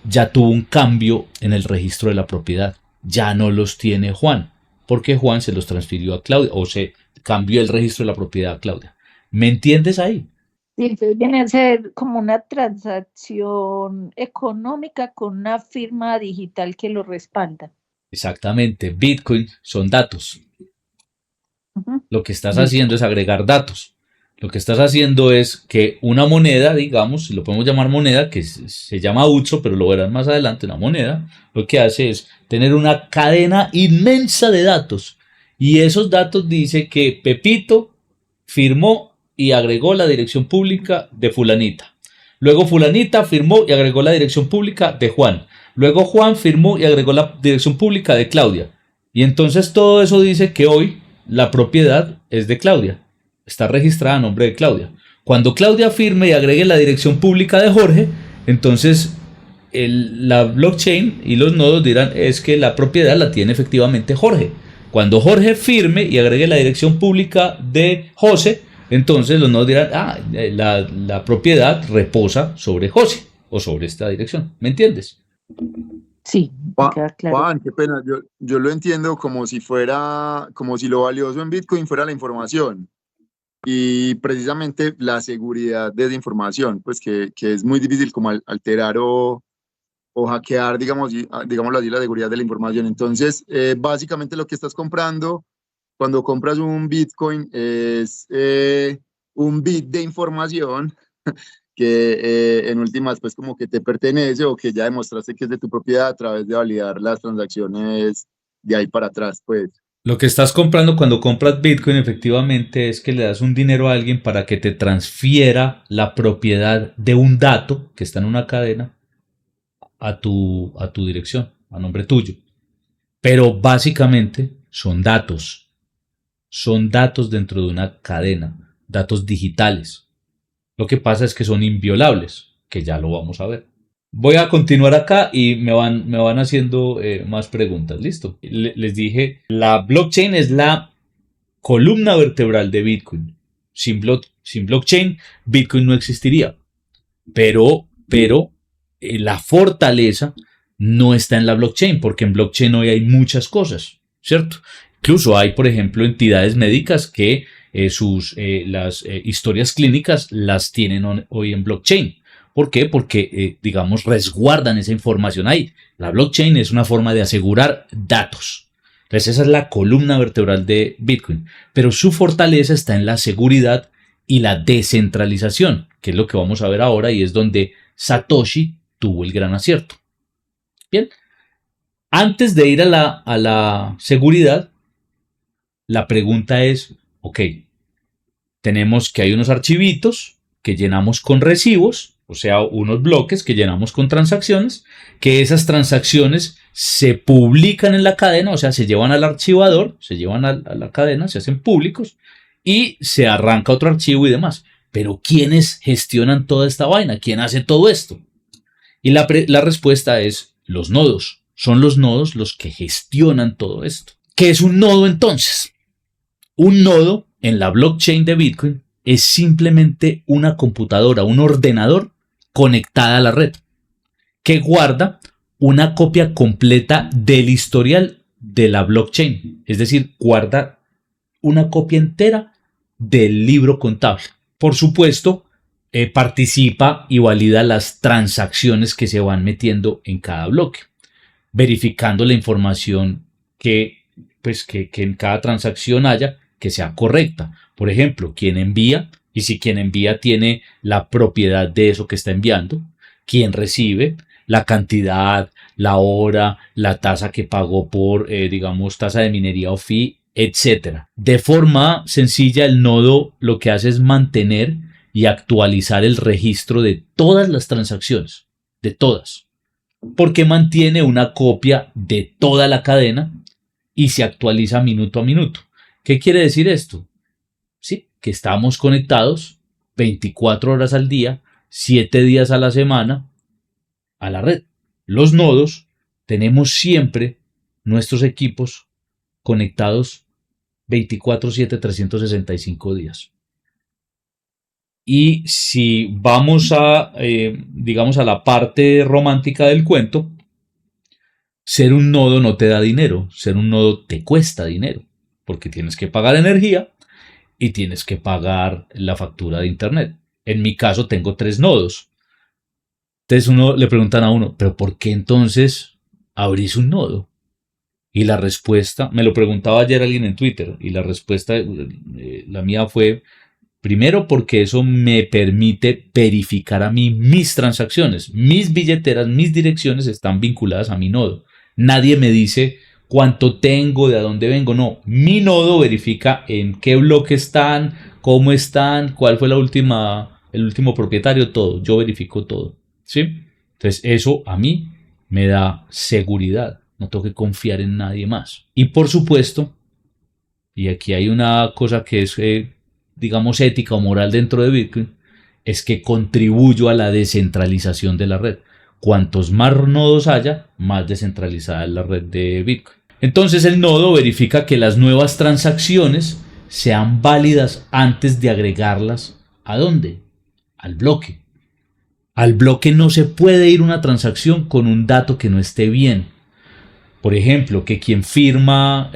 ya tuvo un cambio en el registro de la propiedad. Ya no los tiene Juan, porque Juan se los transfirió a Claudia o se cambió el registro de la propiedad a Claudia. ¿Me entiendes ahí? Sí, entonces viene a ser como una transacción económica con una firma digital que lo respalda. Exactamente. Bitcoin son datos. Ujú. Lo que estás haciendo es agregar datos. Lo que estás haciendo es que una moneda, digamos, lo podemos llamar moneda, que se llama UTSO, pero lo verán más adelante, una moneda, lo que hace es tener una cadena inmensa de datos. Y esos datos dice que Pepito firmó y agregó la dirección pública de fulanita. Luego fulanita firmó y agregó la dirección pública de Juan. Luego Juan firmó y agregó la dirección pública de Claudia. Y entonces todo eso dice que hoy la propiedad es de Claudia. Está registrada a nombre de Claudia. Cuando Claudia firme y agregue la dirección pública de Jorge, entonces la blockchain y los nodos dirán es que la propiedad la tiene efectivamente Jorge. Cuando Jorge firme y agregue la dirección pública de José, entonces los nodos dirán la propiedad reposa sobre José o sobre esta dirección. ¿Me entiendes? Sí, me queda claro. Juan, qué pena, yo lo entiendo como si lo valioso en Bitcoin fuera la información y precisamente la seguridad de esa información, pues que es muy difícil como alterar o hackear, digámoslo así, la seguridad de la información. Entonces, básicamente lo que estás comprando cuando compras un Bitcoin es un bit de información que en últimas pues como que te pertenece o que ya demostraste que es de tu propiedad a través de validar las transacciones de ahí para atrás, pues. Lo que estás comprando cuando compras Bitcoin efectivamente es que le das un dinero a alguien para que te transfiera la propiedad de un dato que está en una cadena a tu dirección, a nombre tuyo. Pero básicamente son datos dentro de una cadena, datos digitales. Lo que pasa es que son inviolables, que ya lo vamos a ver. Voy a continuar acá y me van haciendo más preguntas. Listo. Les dije, la blockchain es la columna vertebral de Bitcoin. Sin blockchain, Bitcoin no existiría. Pero la fortaleza no está en la blockchain, porque en blockchain hoy hay muchas cosas, ¿cierto? Incluso hay, por ejemplo, entidades médicas que las historias clínicas las tienen hoy en blockchain. ¿Por qué? Porque, digamos, resguardan esa información ahí. La blockchain es una forma de asegurar datos. Entonces, esa es la columna vertebral de Bitcoin. Pero su fortaleza está en la seguridad y la descentralización, que es lo que vamos a ver ahora y es donde Satoshi tuvo el gran acierto. Bien. Antes de ir a la seguridad, la pregunta es, ok, tenemos que hay unos archivitos que llenamos con recibos, o sea, unos bloques que llenamos con transacciones, que esas transacciones se publican en la cadena, o sea, se llevan al archivador, se llevan a la cadena, se hacen públicos y se arranca otro archivo y demás. Pero ¿quiénes gestionan toda esta vaina? ¿Quién hace todo esto? Y la respuesta es los nodos. Son los nodos los que gestionan todo esto. ¿Qué es un nodo entonces? Un nodo en la blockchain de Bitcoin es simplemente una computadora, un ordenador conectada a la red que guarda una copia completa del historial de la blockchain. Es decir, guarda una copia entera del libro contable. Por supuesto, participa y valida las transacciones que se van metiendo en cada bloque, verificando la información que pues que en cada transacción haya que sea correcta. Por ejemplo, quién envía, y si quien envía tiene la propiedad de eso que está enviando, quién recibe, la cantidad, la hora, la tasa que pagó por, digamos, tasa de minería o fee, etc. De forma sencilla, el nodo lo que hace es mantener y actualizar el registro de todas las transacciones, de todas, porque mantiene una copia de toda la cadena y se actualiza minuto a minuto. ¿Qué quiere decir esto? Sí, que estamos conectados 24 horas al día, 7 días a la semana a la red. Los nodos tenemos siempre nuestros equipos conectados 24/7, 365 días. Y si vamos a, digamos, a la parte romántica del cuento, ser un nodo no te da dinero, ser un nodo te cuesta dinero, porque tienes que pagar energía y tienes que pagar la factura de internet. En mi caso tengo 3 nodos. Entonces le preguntan a uno, ¿pero por qué entonces abrís un nodo? Y la respuesta, me lo preguntaba ayer alguien en Twitter, y la respuesta, la mía fue, primero porque eso me permite verificar a mí mis transacciones, mis billeteras, mis direcciones están vinculadas a mi nodo. Nadie me dice cuánto tengo, de a dónde vengo, no. Mi nodo verifica en qué bloque están, cómo están, cuál fue el último propietario, todo. Yo verifico todo, ¿sí? Entonces eso a mí me da seguridad. No tengo que confiar en nadie más. Y por supuesto, y aquí hay una cosa que es, digamos, ética o moral dentro de Bitcoin, es que contribuyo a la descentralización de la red. Cuantos más nodos haya, más descentralizada es la red de Bitcoin. Entonces el nodo verifica que las nuevas transacciones sean válidas antes de agregarlas. ¿A dónde? Al bloque. Al bloque no se puede ir una transacción con un dato que no esté bien. Por ejemplo, que quien firma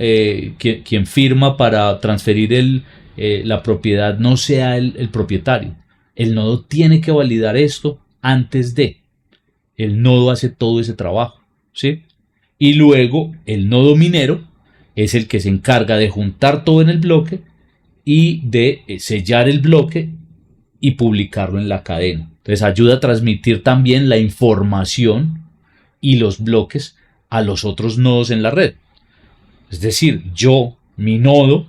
para transferir la propiedad no sea el propietario. El nodo tiene que validar esto antes de. El nodo hace todo ese trabajo, ¿sí? Y luego el nodo minero es el que se encarga de juntar todo en el bloque y de sellar el bloque y publicarlo en la cadena. Entonces ayuda a transmitir también la información y los bloques a los otros nodos en la red. Es decir, mi nodo,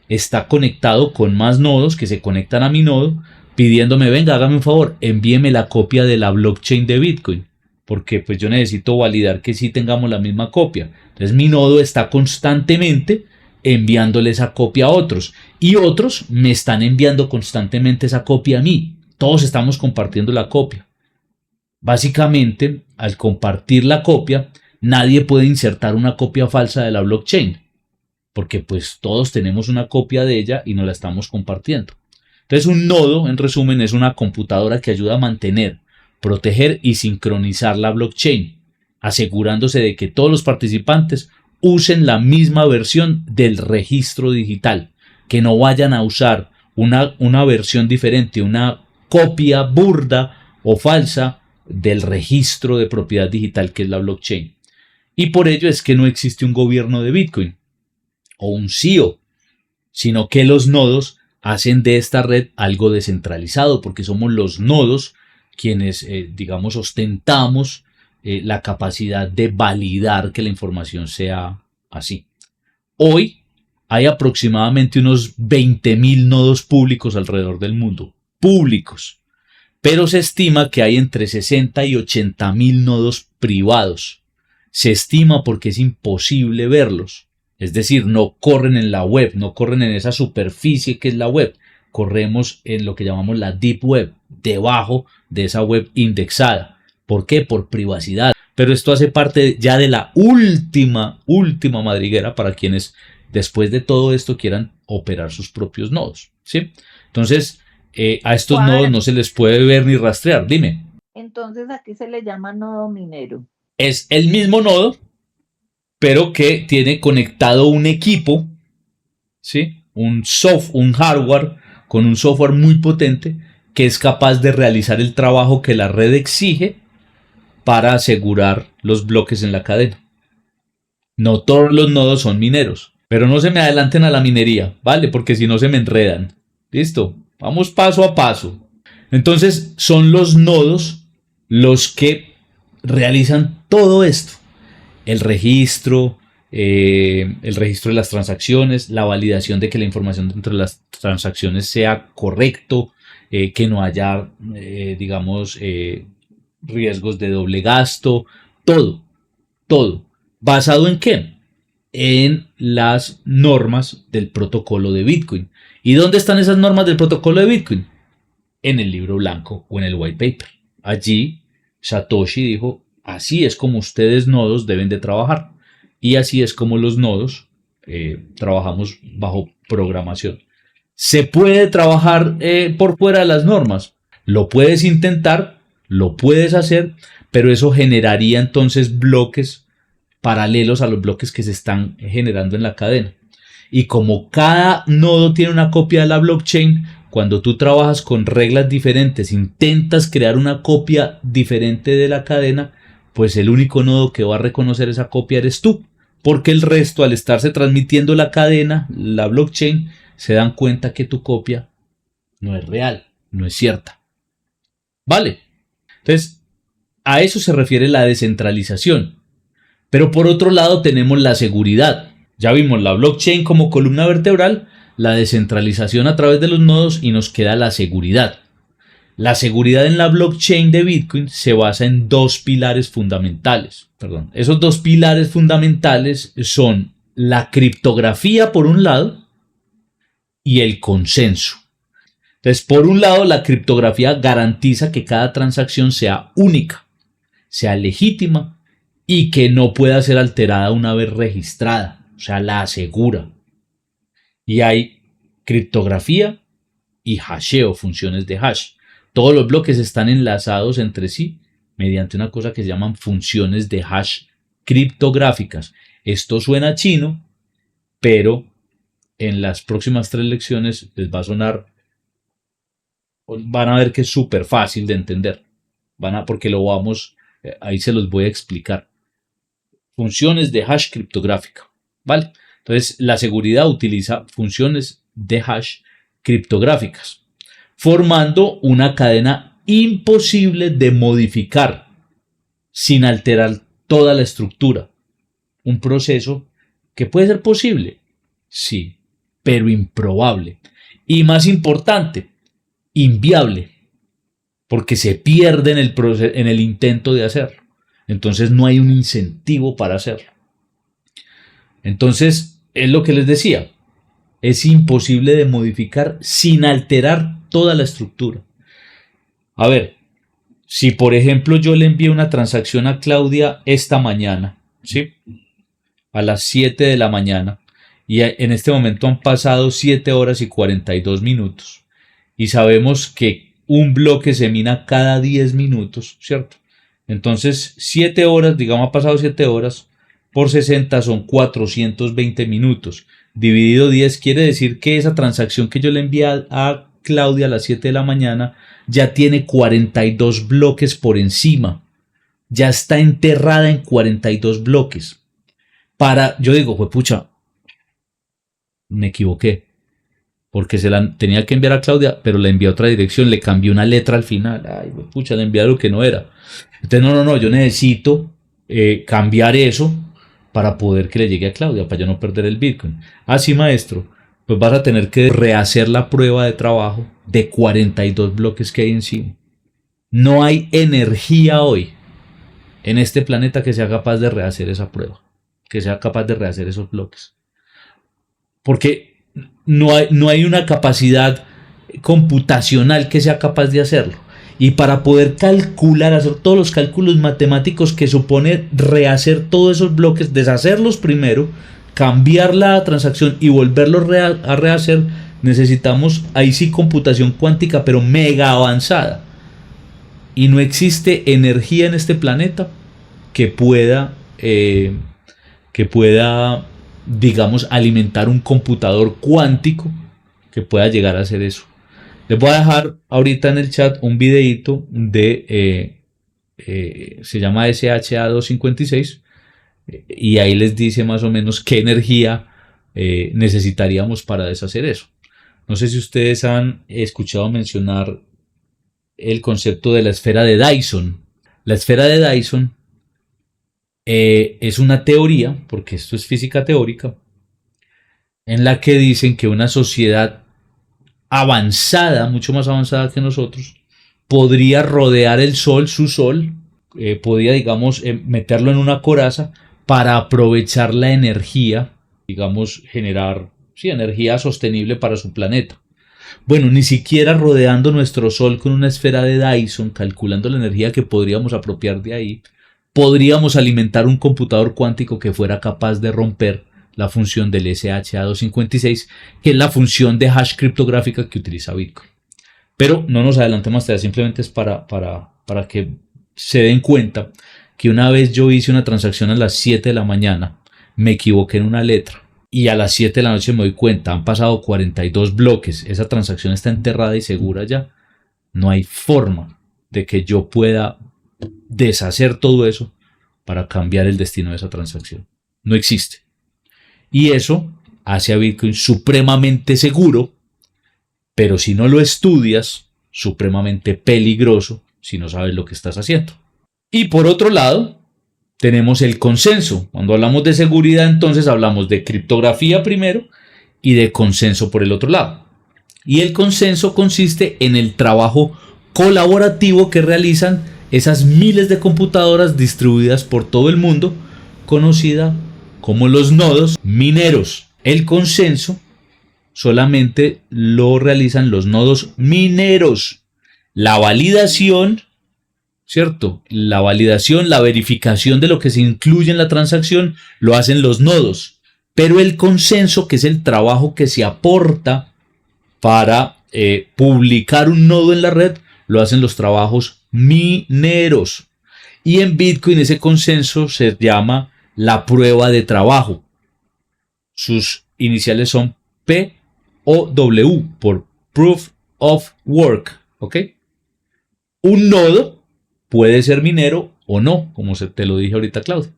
está conectado con más nodos que se conectan a mi nodo pidiéndome, venga, hágame un favor, envíeme la copia de la blockchain de Bitcoin, porque pues yo necesito validar que sí tengamos la misma copia. Entonces mi nodo está constantemente enviándole esa copia a otros y otros me están enviando constantemente esa copia a mí. Todos estamos compartiendo la copia. Básicamente, al compartir la copia, nadie puede insertar una copia falsa de la blockchain, porque pues todos tenemos una copia de ella y nos la estamos compartiendo. Entonces un nodo, en resumen, es una computadora que ayuda a mantener, proteger y sincronizar la blockchain, asegurándose de que todos los participantes usen la misma versión del registro digital, que no vayan a usar una versión diferente, una copia burda o falsa del registro de propiedad digital que es la blockchain. Y por ello es que no existe un gobierno de Bitcoin o un CEO, sino que los nodos hacen de esta red algo descentralizado, porque somos los nodos quienes, digamos, ostentamos la capacidad de validar que la información sea así. Hoy hay aproximadamente unos 20.000 nodos públicos alrededor del mundo, públicos, pero se estima que hay entre 60 y 80.000 nodos privados. Se estima porque es imposible verlos. Es decir, no corren en la web, no corren en esa superficie que es la web. Corremos en lo que llamamos la deep web, debajo de esa web indexada. ¿Por qué? Por privacidad. Pero esto hace parte ya de la última madriguera para quienes después de todo esto quieran operar sus propios nodos, ¿sí? Entonces, a estos nodos no se les puede ver ni rastrear. Dime. Entonces aquí se le llama nodo minero. Es el mismo nodo, pero que tiene conectado un equipo, ¿sí? Un hardware con un software muy potente que es capaz de realizar el trabajo que la red exige para asegurar los bloques en la cadena. No todos los nodos son mineros, Pero no se me adelanten a la minería, ¿vale? Porque si no se me enredan. ¿Listo? Vamos paso a paso. Entonces son los nodos los que realizan todo esto. El registro de las transacciones, la validación de que la información dentro de las transacciones sea correcto, que no haya, riesgos de doble gasto, todo. ¿Basado en qué? En las normas del protocolo de Bitcoin. ¿Y dónde están esas normas del protocolo de Bitcoin? En el libro blanco o en el white paper. Allí Satoshi dijo, así es como ustedes nodos deben de trabajar. Y así es como los nodos trabajamos bajo programación. ¿Se puede trabajar por fuera de las normas? Lo puedes intentar, lo puedes hacer, pero eso generaría entonces bloques paralelos a los bloques que se están generando en la cadena. Y como cada nodo tiene una copia de la blockchain, cuando tú trabajas con reglas diferentes, intentas crear una copia diferente de la cadena, pues el único nodo que va a reconocer esa copia eres tú. Porque el resto, al estarse transmitiendo la cadena, la blockchain, se dan cuenta que tu copia no es real, no es cierta. ¿Vale? Entonces, a eso se refiere la descentralización. Pero por otro lado tenemos la seguridad. Ya vimos la blockchain como columna vertebral, la descentralización a través de los nodos y nos queda la seguridad. La seguridad en la blockchain de Bitcoin se basa en dos pilares fundamentales. Esos dos pilares fundamentales son la criptografía por un lado y el consenso. Entonces, por un lado, la criptografía garantiza que cada transacción sea única, sea legítima y que no pueda ser alterada una vez registrada. O sea, la asegura. Y hay criptografía y hasheo, funciones de hash. Todos los bloques están enlazados entre sí mediante una cosa que se llaman funciones de hash criptográficas. Esto suena chino, pero en las próximas 3 lecciones les va a sonar, van a ver que es súper fácil de entender, porque ahí se los voy a explicar. Funciones de hash criptográfica, ¿vale? Entonces la seguridad utiliza funciones de hash criptográficas, formando una cadena imposible de modificar sin alterar toda la estructura. Un proceso que puede ser posible, sí, pero improbable. Y más importante, inviable, porque se pierde en el intento de hacerlo. Entonces no hay un incentivo para hacerlo. Entonces, es lo que les decía, es imposible de modificar sin alterar toda la estructura. A ver, si por ejemplo yo le envío una transacción a Claudia esta mañana, ¿sí? A las 7 de la mañana, y en este momento han pasado 7 horas y 42 minutos, y sabemos que un bloque se mina cada 10 minutos, ¿cierto? Entonces, 7 horas, digamos, ha pasado 7 horas, por 60 son 420 minutos. Dividido 10 quiere decir que esa transacción que yo le envié a Claudia a las 7 de la mañana ya tiene 42 bloques por encima. Ya está enterrada en 42 bloques. Yo digo, pues pucha, me equivoqué. Porque se la tenía que enviar a Claudia, pero la envié a otra dirección, le cambié una letra al final. Ay, pues pucha, le envié algo que no era. Entonces, no, yo necesito cambiar eso para poder que le llegue a Claudia, para yo no perder el Bitcoin. Así, maestro, pues vas a tener que rehacer la prueba de trabajo de 42 bloques que hay encima. No hay energía hoy en este planeta que sea capaz de rehacer esa prueba, que sea capaz de rehacer esos bloques. Porque no hay una capacidad computacional que sea capaz de hacerlo. Y para poder calcular, hacer todos los cálculos matemáticos que supone rehacer todos esos bloques, deshacerlos primero, cambiar la transacción y volverlos a rehacer, necesitamos ahí sí computación cuántica, pero mega avanzada. Y no existe energía en este planeta que pueda digamos, alimentar un computador cuántico que pueda llegar a hacer eso. Les voy a dejar ahorita en el chat un videito de, se llama SHA-256, y ahí les dice más o menos qué energía necesitaríamos para deshacer eso. No sé si ustedes han escuchado mencionar el concepto de la esfera de Dyson. La esfera de Dyson es una teoría, porque esto es física teórica, en la que dicen que una sociedad avanzada, mucho más avanzada que nosotros, podría rodear el Sol, su Sol, podría, digamos, meterlo en una coraza para aprovechar la energía, digamos, generar energía sostenible para su planeta. Bueno, ni siquiera rodeando nuestro Sol con una esfera de Dyson, calculando la energía que podríamos apropiar de ahí, podríamos alimentar un computador cuántico que fuera capaz de romper la función del SHA-256, que es la función de hash criptográfica que utiliza Bitcoin. Pero no nos adelantemos hasta allá, simplemente es para que se den cuenta que una vez yo hice una transacción a las 7 de la mañana, me equivoqué en una letra y a las 7 de la noche me doy cuenta, han pasado 42 bloques, esa transacción está enterrada y segura ya. No hay forma de que yo pueda deshacer todo eso para cambiar el destino de esa transacción. No existe. Y eso hace a Bitcoin supremamente seguro, pero si no lo estudias, supremamente peligroso si no sabes lo que estás haciendo. Y por otro lado, tenemos el consenso. Cuando hablamos de seguridad, entonces hablamos de criptografía primero y de consenso por el otro lado. Y el consenso consiste en el trabajo colaborativo que realizan esas miles de computadoras distribuidas por todo el mundo, conocida como los nodos mineros. El consenso solamente lo realizan los nodos mineros. La validación, ¿cierto? La validación, la verificación de lo que se incluye en la transacción lo hacen los nodos. Pero el consenso, que es el trabajo que se aporta para publicar un nodo en la red, lo hacen los trabajos mineros. Y en Bitcoin ese consenso se llama la prueba de trabajo. Sus iniciales son POW, por Proof of Work. ¿Ok? Un nodo puede ser minero o no, como te lo dije ahorita, Claudio.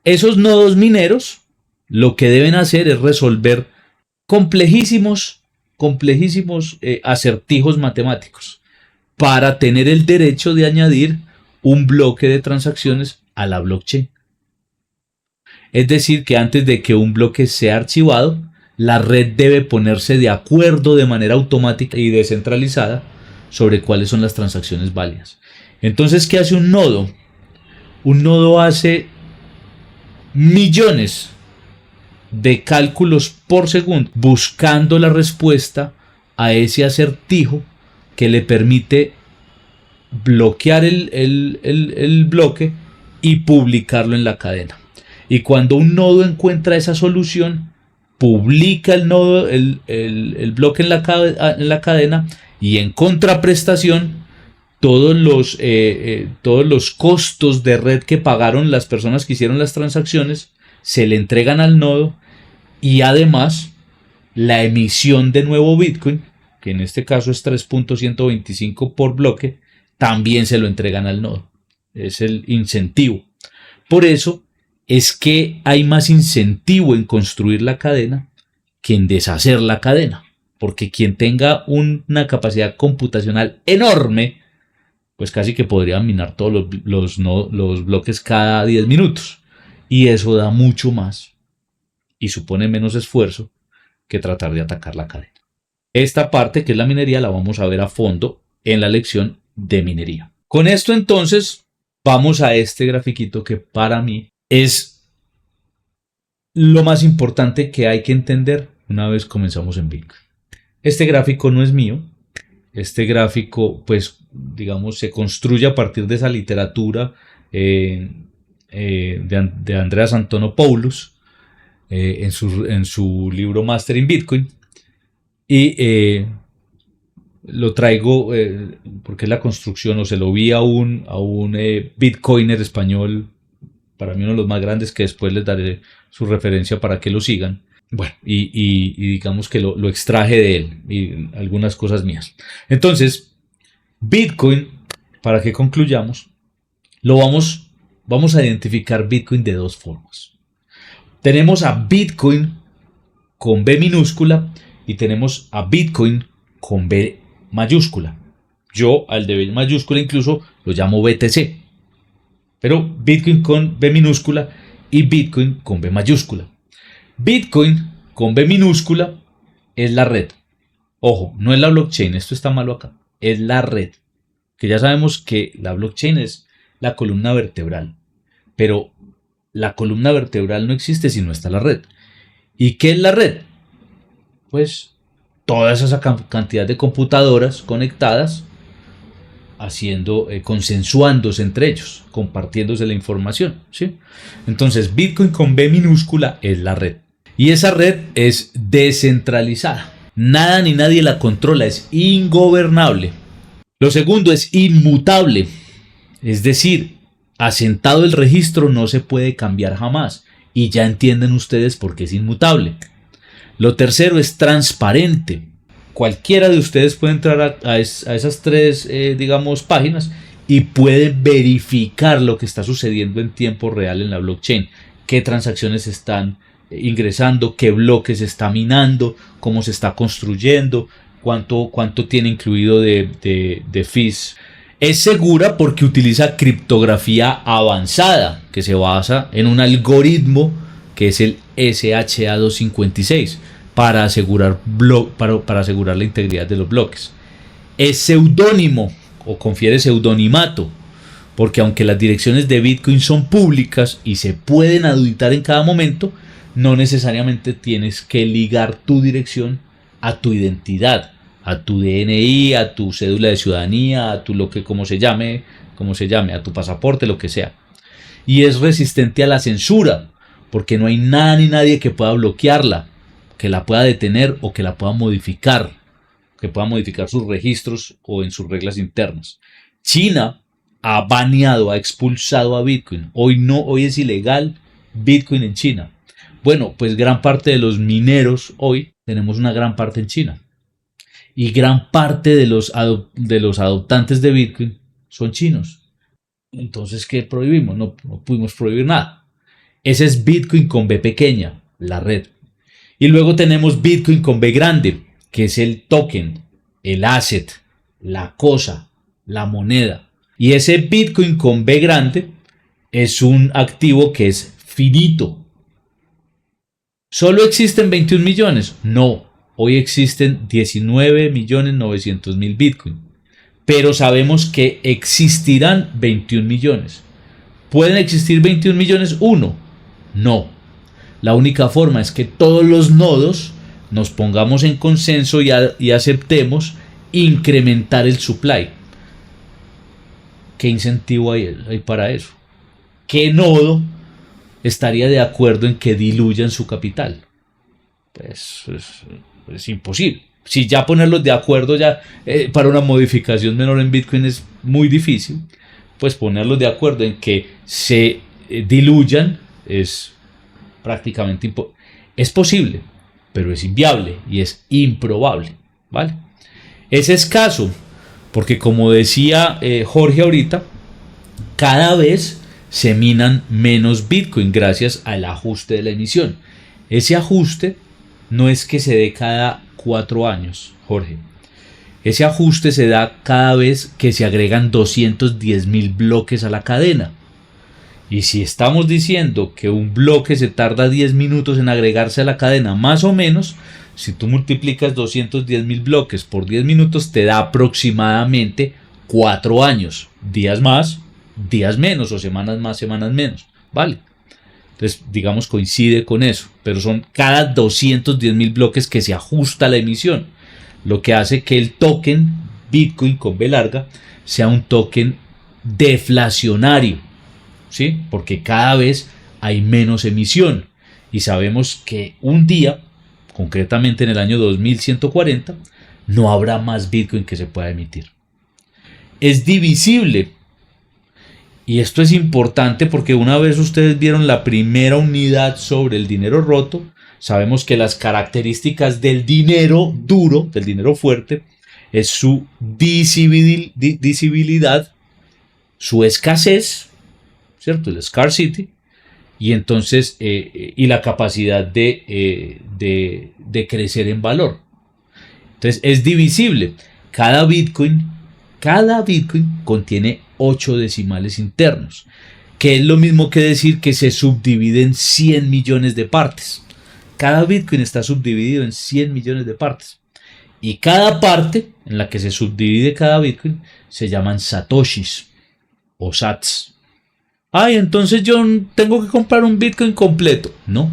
Esos nodos mineros lo que deben hacer es resolver complejísimos acertijos matemáticos para tener el derecho de añadir un bloque de transacciones a la blockchain. Es decir, que antes de que un bloque sea archivado, la red debe ponerse de acuerdo de manera automática y descentralizada sobre cuáles son las transacciones válidas. Entonces, ¿qué hace un nodo? Un nodo hace millones de cálculos por segundo buscando la respuesta a ese acertijo que le permite bloquear el bloque y publicarlo en la cadena. Y cuando un nodo encuentra esa solución, publica el bloque en la cadena, y en contraprestación todos los costos de red que pagaron las personas que hicieron las transacciones se le entregan al nodo, y además la emisión de nuevo Bitcoin, que en este caso es 3.125 por bloque, también se lo entregan al nodo. Es el incentivo. Por eso es que hay más incentivo en construir la cadena que en deshacer la cadena, porque quien tenga una capacidad computacional enorme, pues casi que podría minar todos los bloques cada 10 minutos, y eso da mucho más y supone menos esfuerzo que tratar de atacar la cadena. Esta parte, que es la minería, la vamos a ver a fondo en la lección de minería. Con esto entonces vamos a este grafiquito que para mí es lo más importante que hay que entender una vez comenzamos en Bitcoin. Este gráfico no es mío. Este gráfico, pues, digamos, se construye a partir de esa literatura de Andreas Antonopoulos en su libro Mastering Bitcoin. Y lo traigo porque es la construcción, o se lo vi a un bitcoiner español, para mí uno de los más grandes, que después les daré su referencia para que lo sigan. Bueno, y digamos que lo extraje de él y algunas cosas mías. Entonces, Bitcoin, para que concluyamos, vamos a identificar Bitcoin de dos formas. Tenemos a Bitcoin con B minúscula y tenemos a Bitcoin con B mayúscula. Yo al de B mayúscula incluso lo llamo BTC. Pero Bitcoin con B minúscula y Bitcoin con B mayúscula. Bitcoin con B minúscula es la red. Ojo, no es la blockchain, esto está malo acá. Es la red. Que ya sabemos que la blockchain es la columna vertebral. Pero la columna vertebral no existe si no está la red. ¿Y qué es la red? Pues toda esa cantidad de computadoras conectadas consensuándose entre ellos, compartiéndose la información, ¿sí? Entonces Bitcoin con B minúscula es la red. Y esa red es descentralizada. Nada ni nadie la controla, es ingobernable. Lo segundo es inmutable. Es decir, asentado el registro no se puede cambiar jamás. Y ya entienden ustedes por qué es inmutable. Lo tercero es transparente. Cualquiera de ustedes puede entrar a esas tres, páginas y puede verificar lo que está sucediendo en tiempo real en la blockchain. Qué transacciones están ingresando, qué bloques se está minando, cómo se está construyendo, cuánto tiene incluido de fees. Es segura porque utiliza criptografía avanzada que se basa en un algoritmo que es el SHA-256 para asegurar la integridad de los bloques. Es seudónimo o confiere seudonimato porque aunque las direcciones de Bitcoin son públicas y se pueden auditar en cada momento, no necesariamente tienes que ligar tu dirección a tu identidad, a tu DNI, a tu cédula de ciudadanía, a tu como se llame, a tu pasaporte, lo que sea. Y es resistente a la censura, porque no hay nada ni nadie que pueda bloquearla, que la pueda detener o que la pueda modificar, que pueda modificar sus registros o en sus reglas internas. China ha baneado, ha expulsado a Bitcoin. Hoy es ilegal Bitcoin en China. Bueno, pues gran parte de los mineros hoy tenemos una gran parte en China. Y gran parte de los adoptantes de Bitcoin son chinos. Entonces, ¿qué prohibimos? No pudimos prohibir nada. Ese es Bitcoin con B pequeña, la red. Y luego tenemos Bitcoin con B grande, que es el token, el asset, la cosa, la moneda. Y ese Bitcoin con B grande es un activo que es finito. ¿Solo existen 21 millones? No, hoy existen 19.900.000 Bitcoin. Pero sabemos que existirán 21 millones. ¿Pueden existir 21 millones? No. La única forma es que todos los nodos nos pongamos en consenso y aceptemos incrementar el supply. ¿Qué incentivo hay para eso? ¿Qué nodo estaría de acuerdo en que diluyan su capital? Pues es imposible. Si ya ponerlos de acuerdo para una modificación menor en Bitcoin es muy difícil, pues ponerlos de acuerdo en que se diluyan es prácticamente imposible. Es posible, pero es inviable y es improbable, ¿vale? Es escaso porque, como decía Jorge ahorita, cada vez se minan menos Bitcoin gracias al ajuste de la emisión. Ese ajuste no es que se dé cada 4 años, Jorge. Ese ajuste se da cada vez que se agregan 210.000 bloques a la cadena. Y si estamos diciendo que un bloque se tarda 10 minutos en agregarse a la cadena, más o menos, si tú multiplicas 210.000 bloques por 10 minutos, te da aproximadamente 4 años. Días más, días menos, o semanas más, semanas menos, ¿vale? Entonces, digamos, coincide con eso, pero son cada 210.000 bloques que se ajusta la emisión, lo que hace que el token Bitcoin con B larga sea un token deflacionario, ¿sí? Porque cada vez hay menos emisión y sabemos que un día, concretamente en el año 2140, no habrá más Bitcoin que se pueda emitir. Es divisible. Y esto es importante porque una vez ustedes vieron la primera unidad sobre el dinero roto, sabemos que las características del dinero duro, del dinero fuerte, es su divisibilidad, su escasez, ¿cierto? El scarcity, y entonces y la capacidad de crecer en valor. Entonces es divisible. Cada Bitcoin contiene 8 decimales internos, que es lo mismo que decir que se subdivide en 100 millones de partes. Cada Bitcoin está subdividido en 100 millones de partes. Y cada parte en la que se subdivide cada Bitcoin se llaman satoshis o sats. Ay, entonces yo tengo que comprar un Bitcoin completo. No,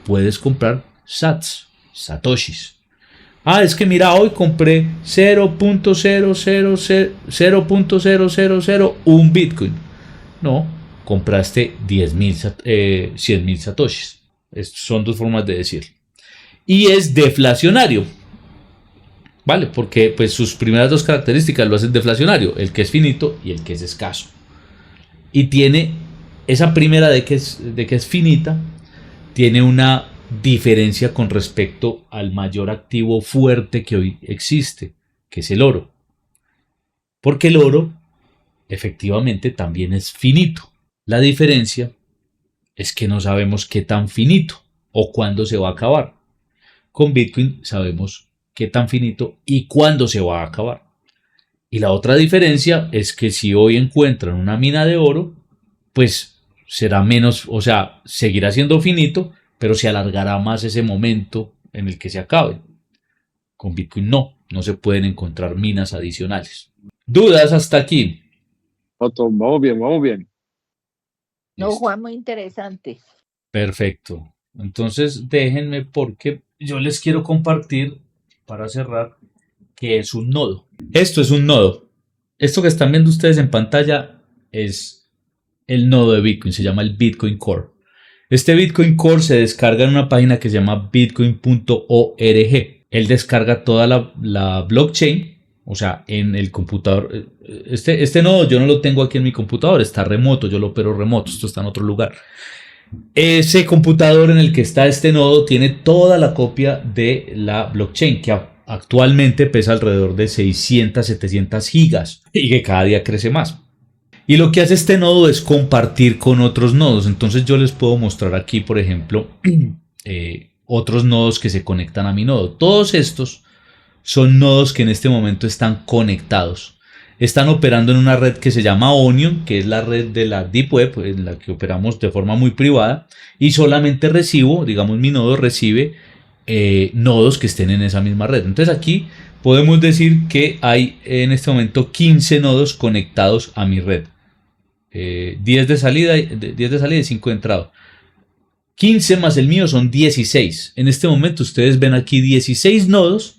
puedes comprar sats, satoshis. Ah, es que mira, hoy compré 0.00001 Bitcoin. No, compraste 100.000 satoshis. Estas son dos formas de decirlo. Y es deflacionario. ¿Vale? Porque pues sus primeras dos características lo hacen deflacionario, el que es finito y el que es escaso. Y tiene esa primera de que es finita, tiene una diferencia con respecto al mayor activo fuerte que hoy existe, que es el oro. Porque el oro efectivamente también es finito. La diferencia es que no sabemos qué tan finito o cuándo se va a acabar. Con Bitcoin sabemos qué tan finito y cuándo se va a acabar. Y la otra diferencia es que si hoy encuentran una mina de oro, pues será menos, o sea, seguirá siendo finito, pero se alargará más ese momento en el que se acabe. Con Bitcoin no se pueden encontrar minas adicionales. ¿Dudas hasta aquí? Otto, vamos bien, vamos bien. No, Listo. Juan, muy interesante. Perfecto. Entonces déjenme porque yo les quiero compartir, para cerrar, qué es un nodo. Esto es un nodo. Esto que están viendo ustedes en pantalla es el nodo de Bitcoin, se llama el Bitcoin Core. Este Bitcoin Core se descarga en una página que se llama bitcoin.org. Él descarga toda la blockchain, o sea, en el computador. Este nodo yo no lo tengo aquí en mi computador, está remoto, yo lo opero remoto, esto está en otro lugar. Ese computador en el que está este nodo tiene toda la copia de la blockchain, que actualmente pesa alrededor de 600, 700 gigas y que cada día crece más. Y lo que hace este nodo es compartir con otros nodos. Entonces yo les puedo mostrar aquí, por ejemplo, otros nodos que se conectan a mi nodo. Todos estos son nodos que en este momento están conectados. Están operando en una red que se llama Onion, que es la red de la Deep Web, en la que operamos de forma muy privada. Y solamente recibo, digamos, mi nodo recibe nodos que estén en esa misma red. Entonces aquí podemos decir que hay en este momento 15 nodos conectados a mi red. 10 de salida y 5 de entrada. 15 más el mío son 16. En este momento ustedes ven aquí 16 nodos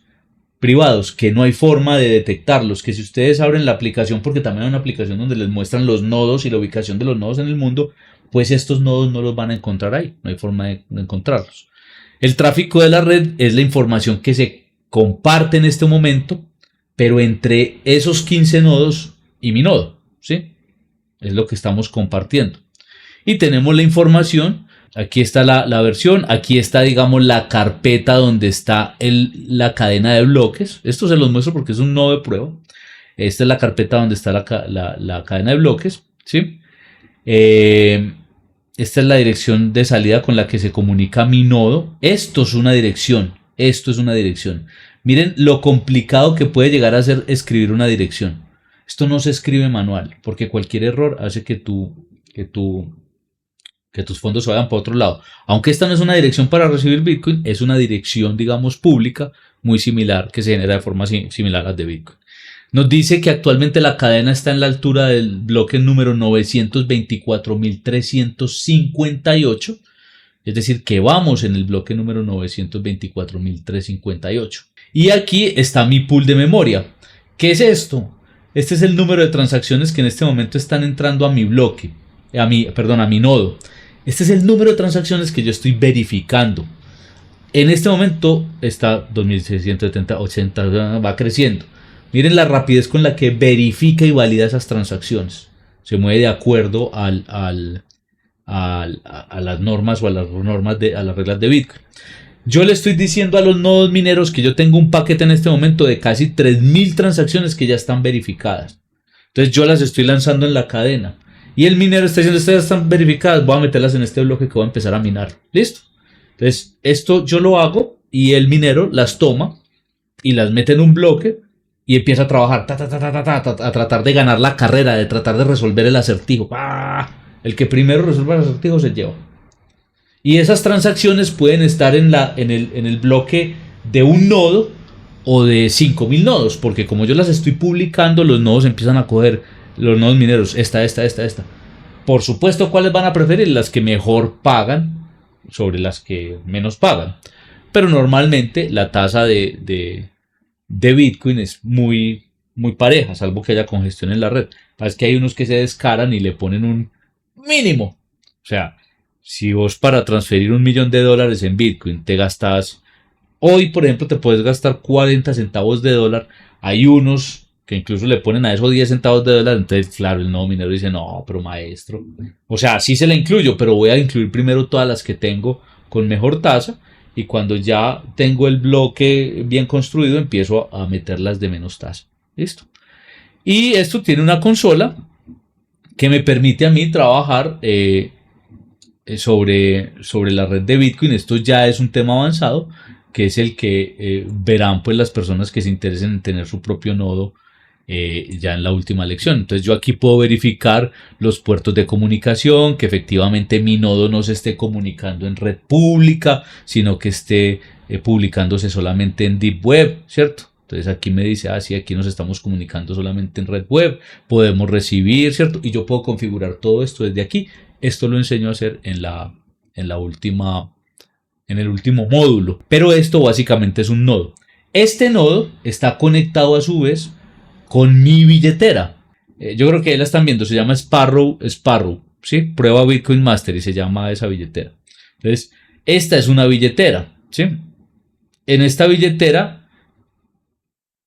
privados que no hay forma de detectarlos, que si ustedes abren la aplicación, porque también hay una aplicación donde les muestran los nodos y la ubicación de los nodos en el mundo, pues estos nodos no los van a encontrar ahí, no hay forma de encontrarlos. El tráfico de la red es la información que se comparte en este momento, pero entre esos 15 nodos y mi nodo, ¿sí? Es lo que estamos compartiendo. Y tenemos la información. Aquí está la versión, aquí está, digamos, la carpeta donde está la cadena de bloques. Esto se los muestro porque es un nodo de prueba. Esta es la carpeta donde está la cadena de bloques, ¿sí? Esta es la dirección de salida con la que se comunica mi nodo. Esto es una dirección. Miren lo complicado que puede llegar a ser escribir una dirección. Esto no se escribe manual, porque cualquier error hace que tus fondos se vayan para otro lado. Aunque esta no es una dirección para recibir Bitcoin, es una dirección, digamos, pública, muy similar, que se genera de forma similar a las de Bitcoin. Nos dice que actualmente la cadena está en la altura del bloque número 924.358, es decir, que vamos en el bloque número 924.358. Y aquí está mi pool de memoria. ¿Qué es esto? Este es el número de transacciones que en este momento están entrando a mi bloque, a mi nodo. Este es el número de transacciones que yo estoy verificando. En este momento está 2670, 80, va creciendo. Miren la rapidez con la que verifica y valida esas transacciones. Se mueve de acuerdo a las normas o a las reglas de Bitcoin. Yo le estoy diciendo a los nodos mineros que yo tengo un paquete en este momento de casi 3.000 transacciones que ya están verificadas. Entonces yo las estoy lanzando en la cadena. y el minero está diciendo, estas ya están verificadas, voy a meterlas en este bloque que voy a empezar a minar. ¿Listo? Entonces, esto yo lo hago y el minero las toma y las mete en un bloque y empieza a trabajar, a tratar de ganar la carrera, de tratar de resolver el acertijo. El que primero resuelva el acertijo se lleva. Y esas transacciones pueden estar en el bloque de un nodo o de 5000 nodos, porque como yo las estoy publicando, los nodos empiezan a coger, los nodos mineros, esta. Por supuesto, ¿cuáles van a preferir? Las que mejor pagan sobre las que menos pagan. Pero normalmente la tasa de Bitcoin es muy pareja, salvo que haya congestión en la red. Es que hay unos que se descaran y le ponen un mínimo. O sea, si vos para transferir $1.000.000 en Bitcoin te gastas, hoy por ejemplo te puedes gastar 40 centavos de dólar, hay unos que incluso le ponen a eso 10 centavos de dólar, entonces claro, el nuevo minero dice, no, pero maestro, o sea, sí se la incluyo, pero voy a incluir primero todas las que tengo con mejor tasa, y cuando ya tengo el bloque bien construido, empiezo a meterlas de menos tasa. ¿Listo? Y esto tiene una consola que me permite a mí trabajar sobre la red de Bitcoin. Esto ya es un tema avanzado, que es el que verán pues las personas que se interesen en tener su propio nodo ya en la última lección. Entonces yo aquí puedo verificar los puertos de comunicación, que efectivamente mi nodo no se esté comunicando en red pública, sino que esté publicándose solamente en Deep Web, ¿cierto? Entonces aquí me dice, sí, aquí nos estamos comunicando solamente en red web, podemos recibir, ¿cierto? Y yo puedo configurar todo esto desde aquí. Esto lo enseño a hacer en el último módulo. Pero esto básicamente es un nodo. Este nodo está conectado a su vez con mi billetera. Yo creo que ahí la están viendo, se llama Sparrow, ¿sí? Prueba Bitcoin Mastery, se llama esa billetera. Entonces, esta es una billetera, ¿sí? En esta billetera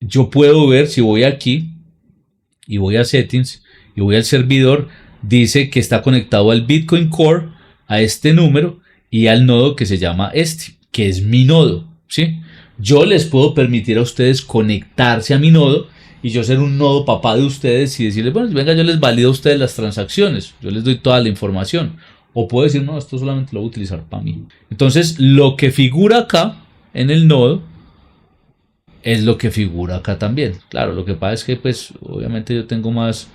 yo puedo ver, si voy aquí y voy a Settings y voy al servidor, dice que está conectado al Bitcoin Core, a este número y al nodo que se llama este, que es mi nodo, ¿sí? Yo les puedo permitir a ustedes conectarse a mi nodo y yo ser un nodo papá de ustedes y decirles, bueno, venga, yo les valido a ustedes las transacciones, yo les doy toda la información. O puedo decir, no, esto solamente lo voy a utilizar para mí. Entonces, lo que figura acá en el nodo es lo que figura acá también. Claro, lo que pasa es que, pues, obviamente yo tengo más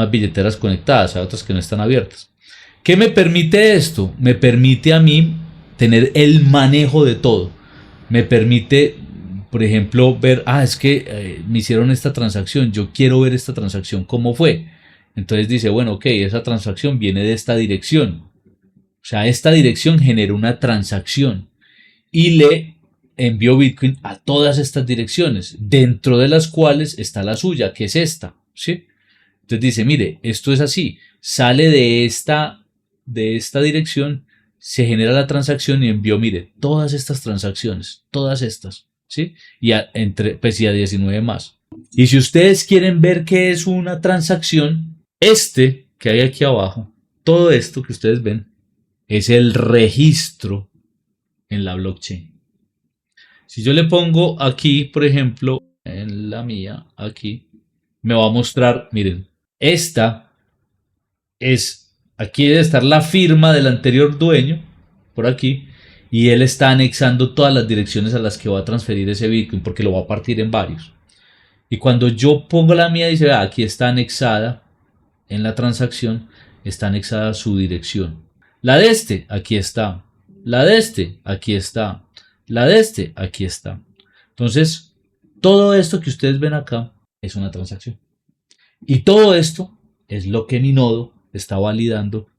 billeteras conectadas, hay otras que no están abiertas. ¿Qué me permite esto? Me permite a mí tener el manejo de todo. Me permite, por ejemplo, ver, es que me hicieron esta transacción, yo quiero ver esta transacción, ¿cómo fue? Entonces dice, bueno, ok, esa transacción viene de esta dirección. O sea, esta dirección genera una transacción y le envió Bitcoin a todas estas direcciones, dentro de las cuales está la suya, que es esta, ¿sí? Entonces dice, mire, esto es así, sale de esta dirección, se genera la transacción y envió, mire, todas estas transacciones, todas estas, ¿sí? Y a 19 más. Y si ustedes quieren ver qué es una transacción, que hay aquí abajo, todo esto que ustedes ven, es el registro en la blockchain. Si yo le pongo aquí, por ejemplo, en la mía, aquí, me va a mostrar, miren, aquí debe estar la firma del anterior dueño, por aquí, y él está anexando todas las direcciones a las que va a transferir ese Bitcoin, porque lo va a partir en varios. Y cuando yo pongo la mía, dice, aquí está anexada, en la transacción, está anexada su dirección. La de este, aquí está. La de este, aquí está. La de este, aquí está. Entonces, todo esto que ustedes ven acá es una transacción. Y todo esto es lo que mi nodo está validando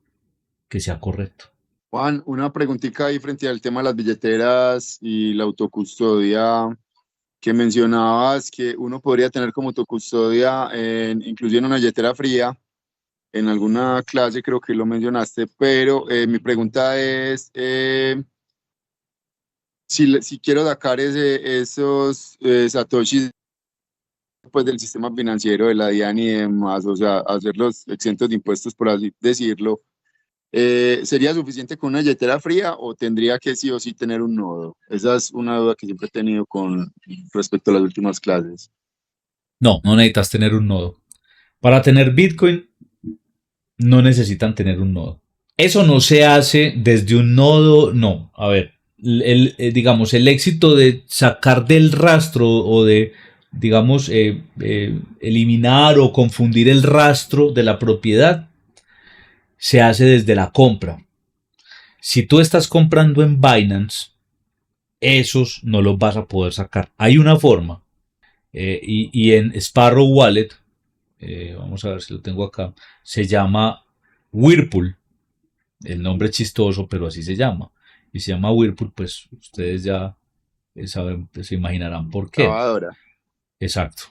que sea correcto. Juan, una preguntita ahí frente al tema de las billeteras y la autocustodia que mencionabas, que uno podría tener como autocustodia inclusive en una billetera fría. En alguna clase creo que lo mencionaste, pero mi pregunta es si quiero sacar esos satoshis pues, del sistema financiero de la DIAN y demás, o sea, hacerlos exentos de impuestos, por así decirlo, ¿sería suficiente con una billetera fría o tendría que sí o sí tener un nodo? Esa es una duda que siempre he tenido con respecto a las últimas clases. No necesitas tener un nodo. Para tener Bitcoin, no necesitan tener un nodo. Eso no se hace desde un nodo, no. A ver, digamos, el éxito de sacar del rastro o de, digamos, eliminar o confundir el rastro de la propiedad se hace desde la compra. Si tú estás comprando en Binance, esos no los vas a poder sacar. Hay una forma. Y en Sparrow Wallet, vamos a ver si lo tengo acá, se llama Whirlpool. El nombre es chistoso, pero así se llama. Y se llama Whirlpool, pues ustedes ya saben, se imaginarán por qué. Lavadora. Exacto.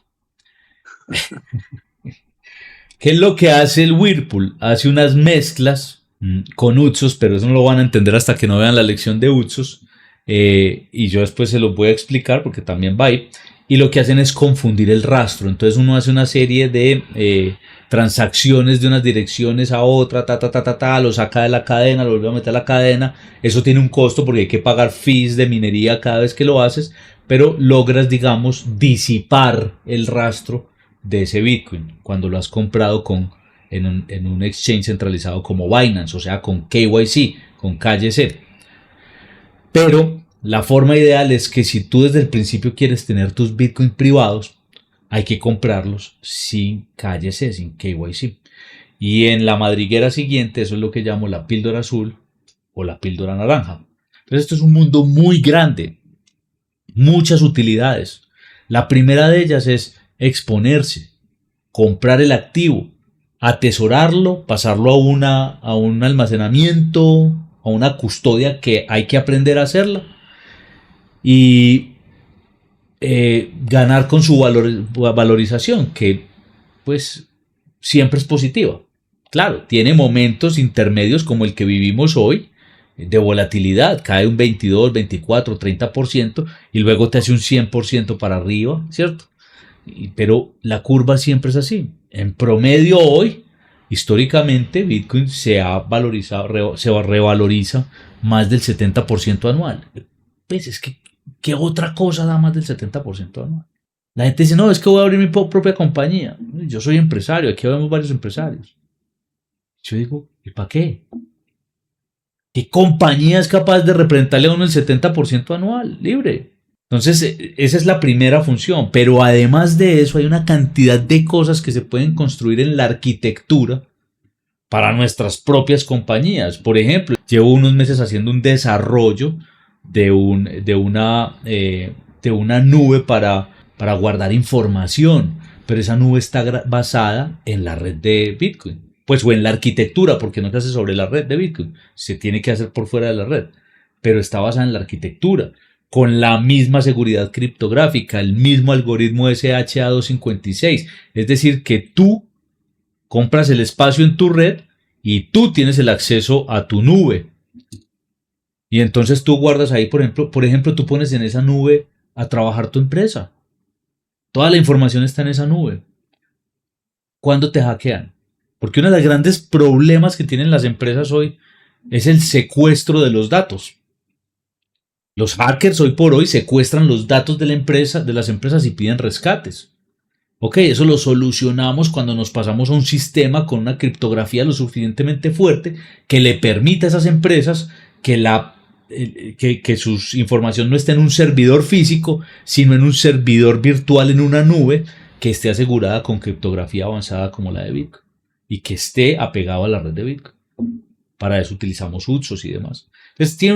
¿Qué es lo que hace el Whirlpool? Hace unas mezclas con Utsos, pero eso no lo van a entender hasta que no vean la lección de Utsos. Y yo después se los voy a explicar porque también va ahí. Y lo que hacen es confundir el rastro. Entonces uno hace una serie de transacciones de unas direcciones a otra, lo saca de la cadena, lo vuelve a meter a la cadena. Eso tiene un costo porque hay que pagar fees de minería cada vez que lo haces, pero logras, digamos, disipar el rastro de ese Bitcoin cuando lo has comprado en un exchange centralizado como Binance, o sea, con KYC, con KYC. Pero la forma ideal es que si tú desde el principio quieres tener tus Bitcoin privados, hay que comprarlos sin KYC, sin KYC. Y en la madriguera siguiente, eso es lo que llamo la píldora azul o la píldora naranja. Entonces esto es un mundo muy grande, muchas utilidades. La primera de ellas es exponerse, comprar el activo, atesorarlo, pasarlo a un almacenamiento, a una custodia que hay que aprender a hacerla y ganar con su valorización, que pues siempre es positiva. Claro, tiene momentos intermedios como el que vivimos hoy, de volatilidad, cae un 22, 24, 30% y luego te hace un 100% para arriba, ¿cierto? Pero la curva siempre es así. En promedio hoy, históricamente, Bitcoin se ha valorizado, se revaloriza más del 70% anual. Pues es que, ¿qué otra cosa da más del 70% anual? La gente dice, no, es que voy a abrir mi propia compañía. Yo soy empresario, aquí vemos varios empresarios. Yo digo, ¿y para qué? ¿Qué compañía es capaz de representarle a uno el 70% anual libre? Entonces, esa es la primera función, pero además de eso hay una cantidad de cosas que se pueden construir en la arquitectura para nuestras propias compañías. Por ejemplo, llevo unos meses haciendo un desarrollo de una nube para guardar información, pero esa nube está basada en la red de Bitcoin, pues o en la arquitectura, porque no se hace sobre la red de Bitcoin, se tiene que hacer por fuera de la red, pero está basada en la arquitectura, con la misma seguridad criptográfica, el mismo algoritmo SHA-256, es decir, que tú compras el espacio en tu red y tú tienes el acceso a tu nube. Y entonces tú guardas ahí, por ejemplo, tú pones en esa nube a trabajar tu empresa. Toda la información está en esa nube. ¿Cuándo te hackean? Porque uno de los grandes problemas que tienen las empresas hoy es el secuestro de los datos. Los hackers hoy por hoy secuestran los datos de las empresas y piden rescates. Ok, eso lo solucionamos cuando nos pasamos a un sistema con una criptografía lo suficientemente fuerte que le permita a esas empresas que su información no esté en un servidor físico, sino en un servidor virtual en una nube que esté asegurada con criptografía avanzada como la de Bitcoin y que esté apegado a la red de Bitcoin. Para eso utilizamos Utsos y demás. Entonces tiene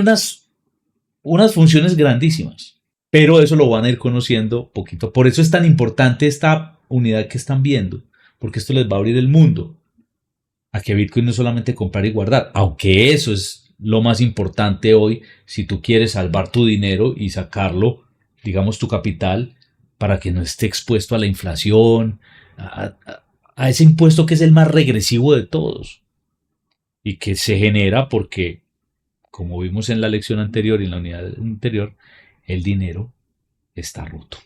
unas funciones grandísimas, pero eso lo van a ir conociendo poquito. Por eso es tan importante esta unidad que están viendo, porque esto les va a abrir el mundo a que Bitcoin no es solamente comprar y guardar, aunque eso es lo más importante hoy si tú quieres salvar tu dinero y sacarlo, digamos, tu capital, para que no esté expuesto a la inflación, a ese impuesto que es el más regresivo de todos y que se genera porque, como vimos en la lección anterior y en la unidad anterior, el dinero está roto.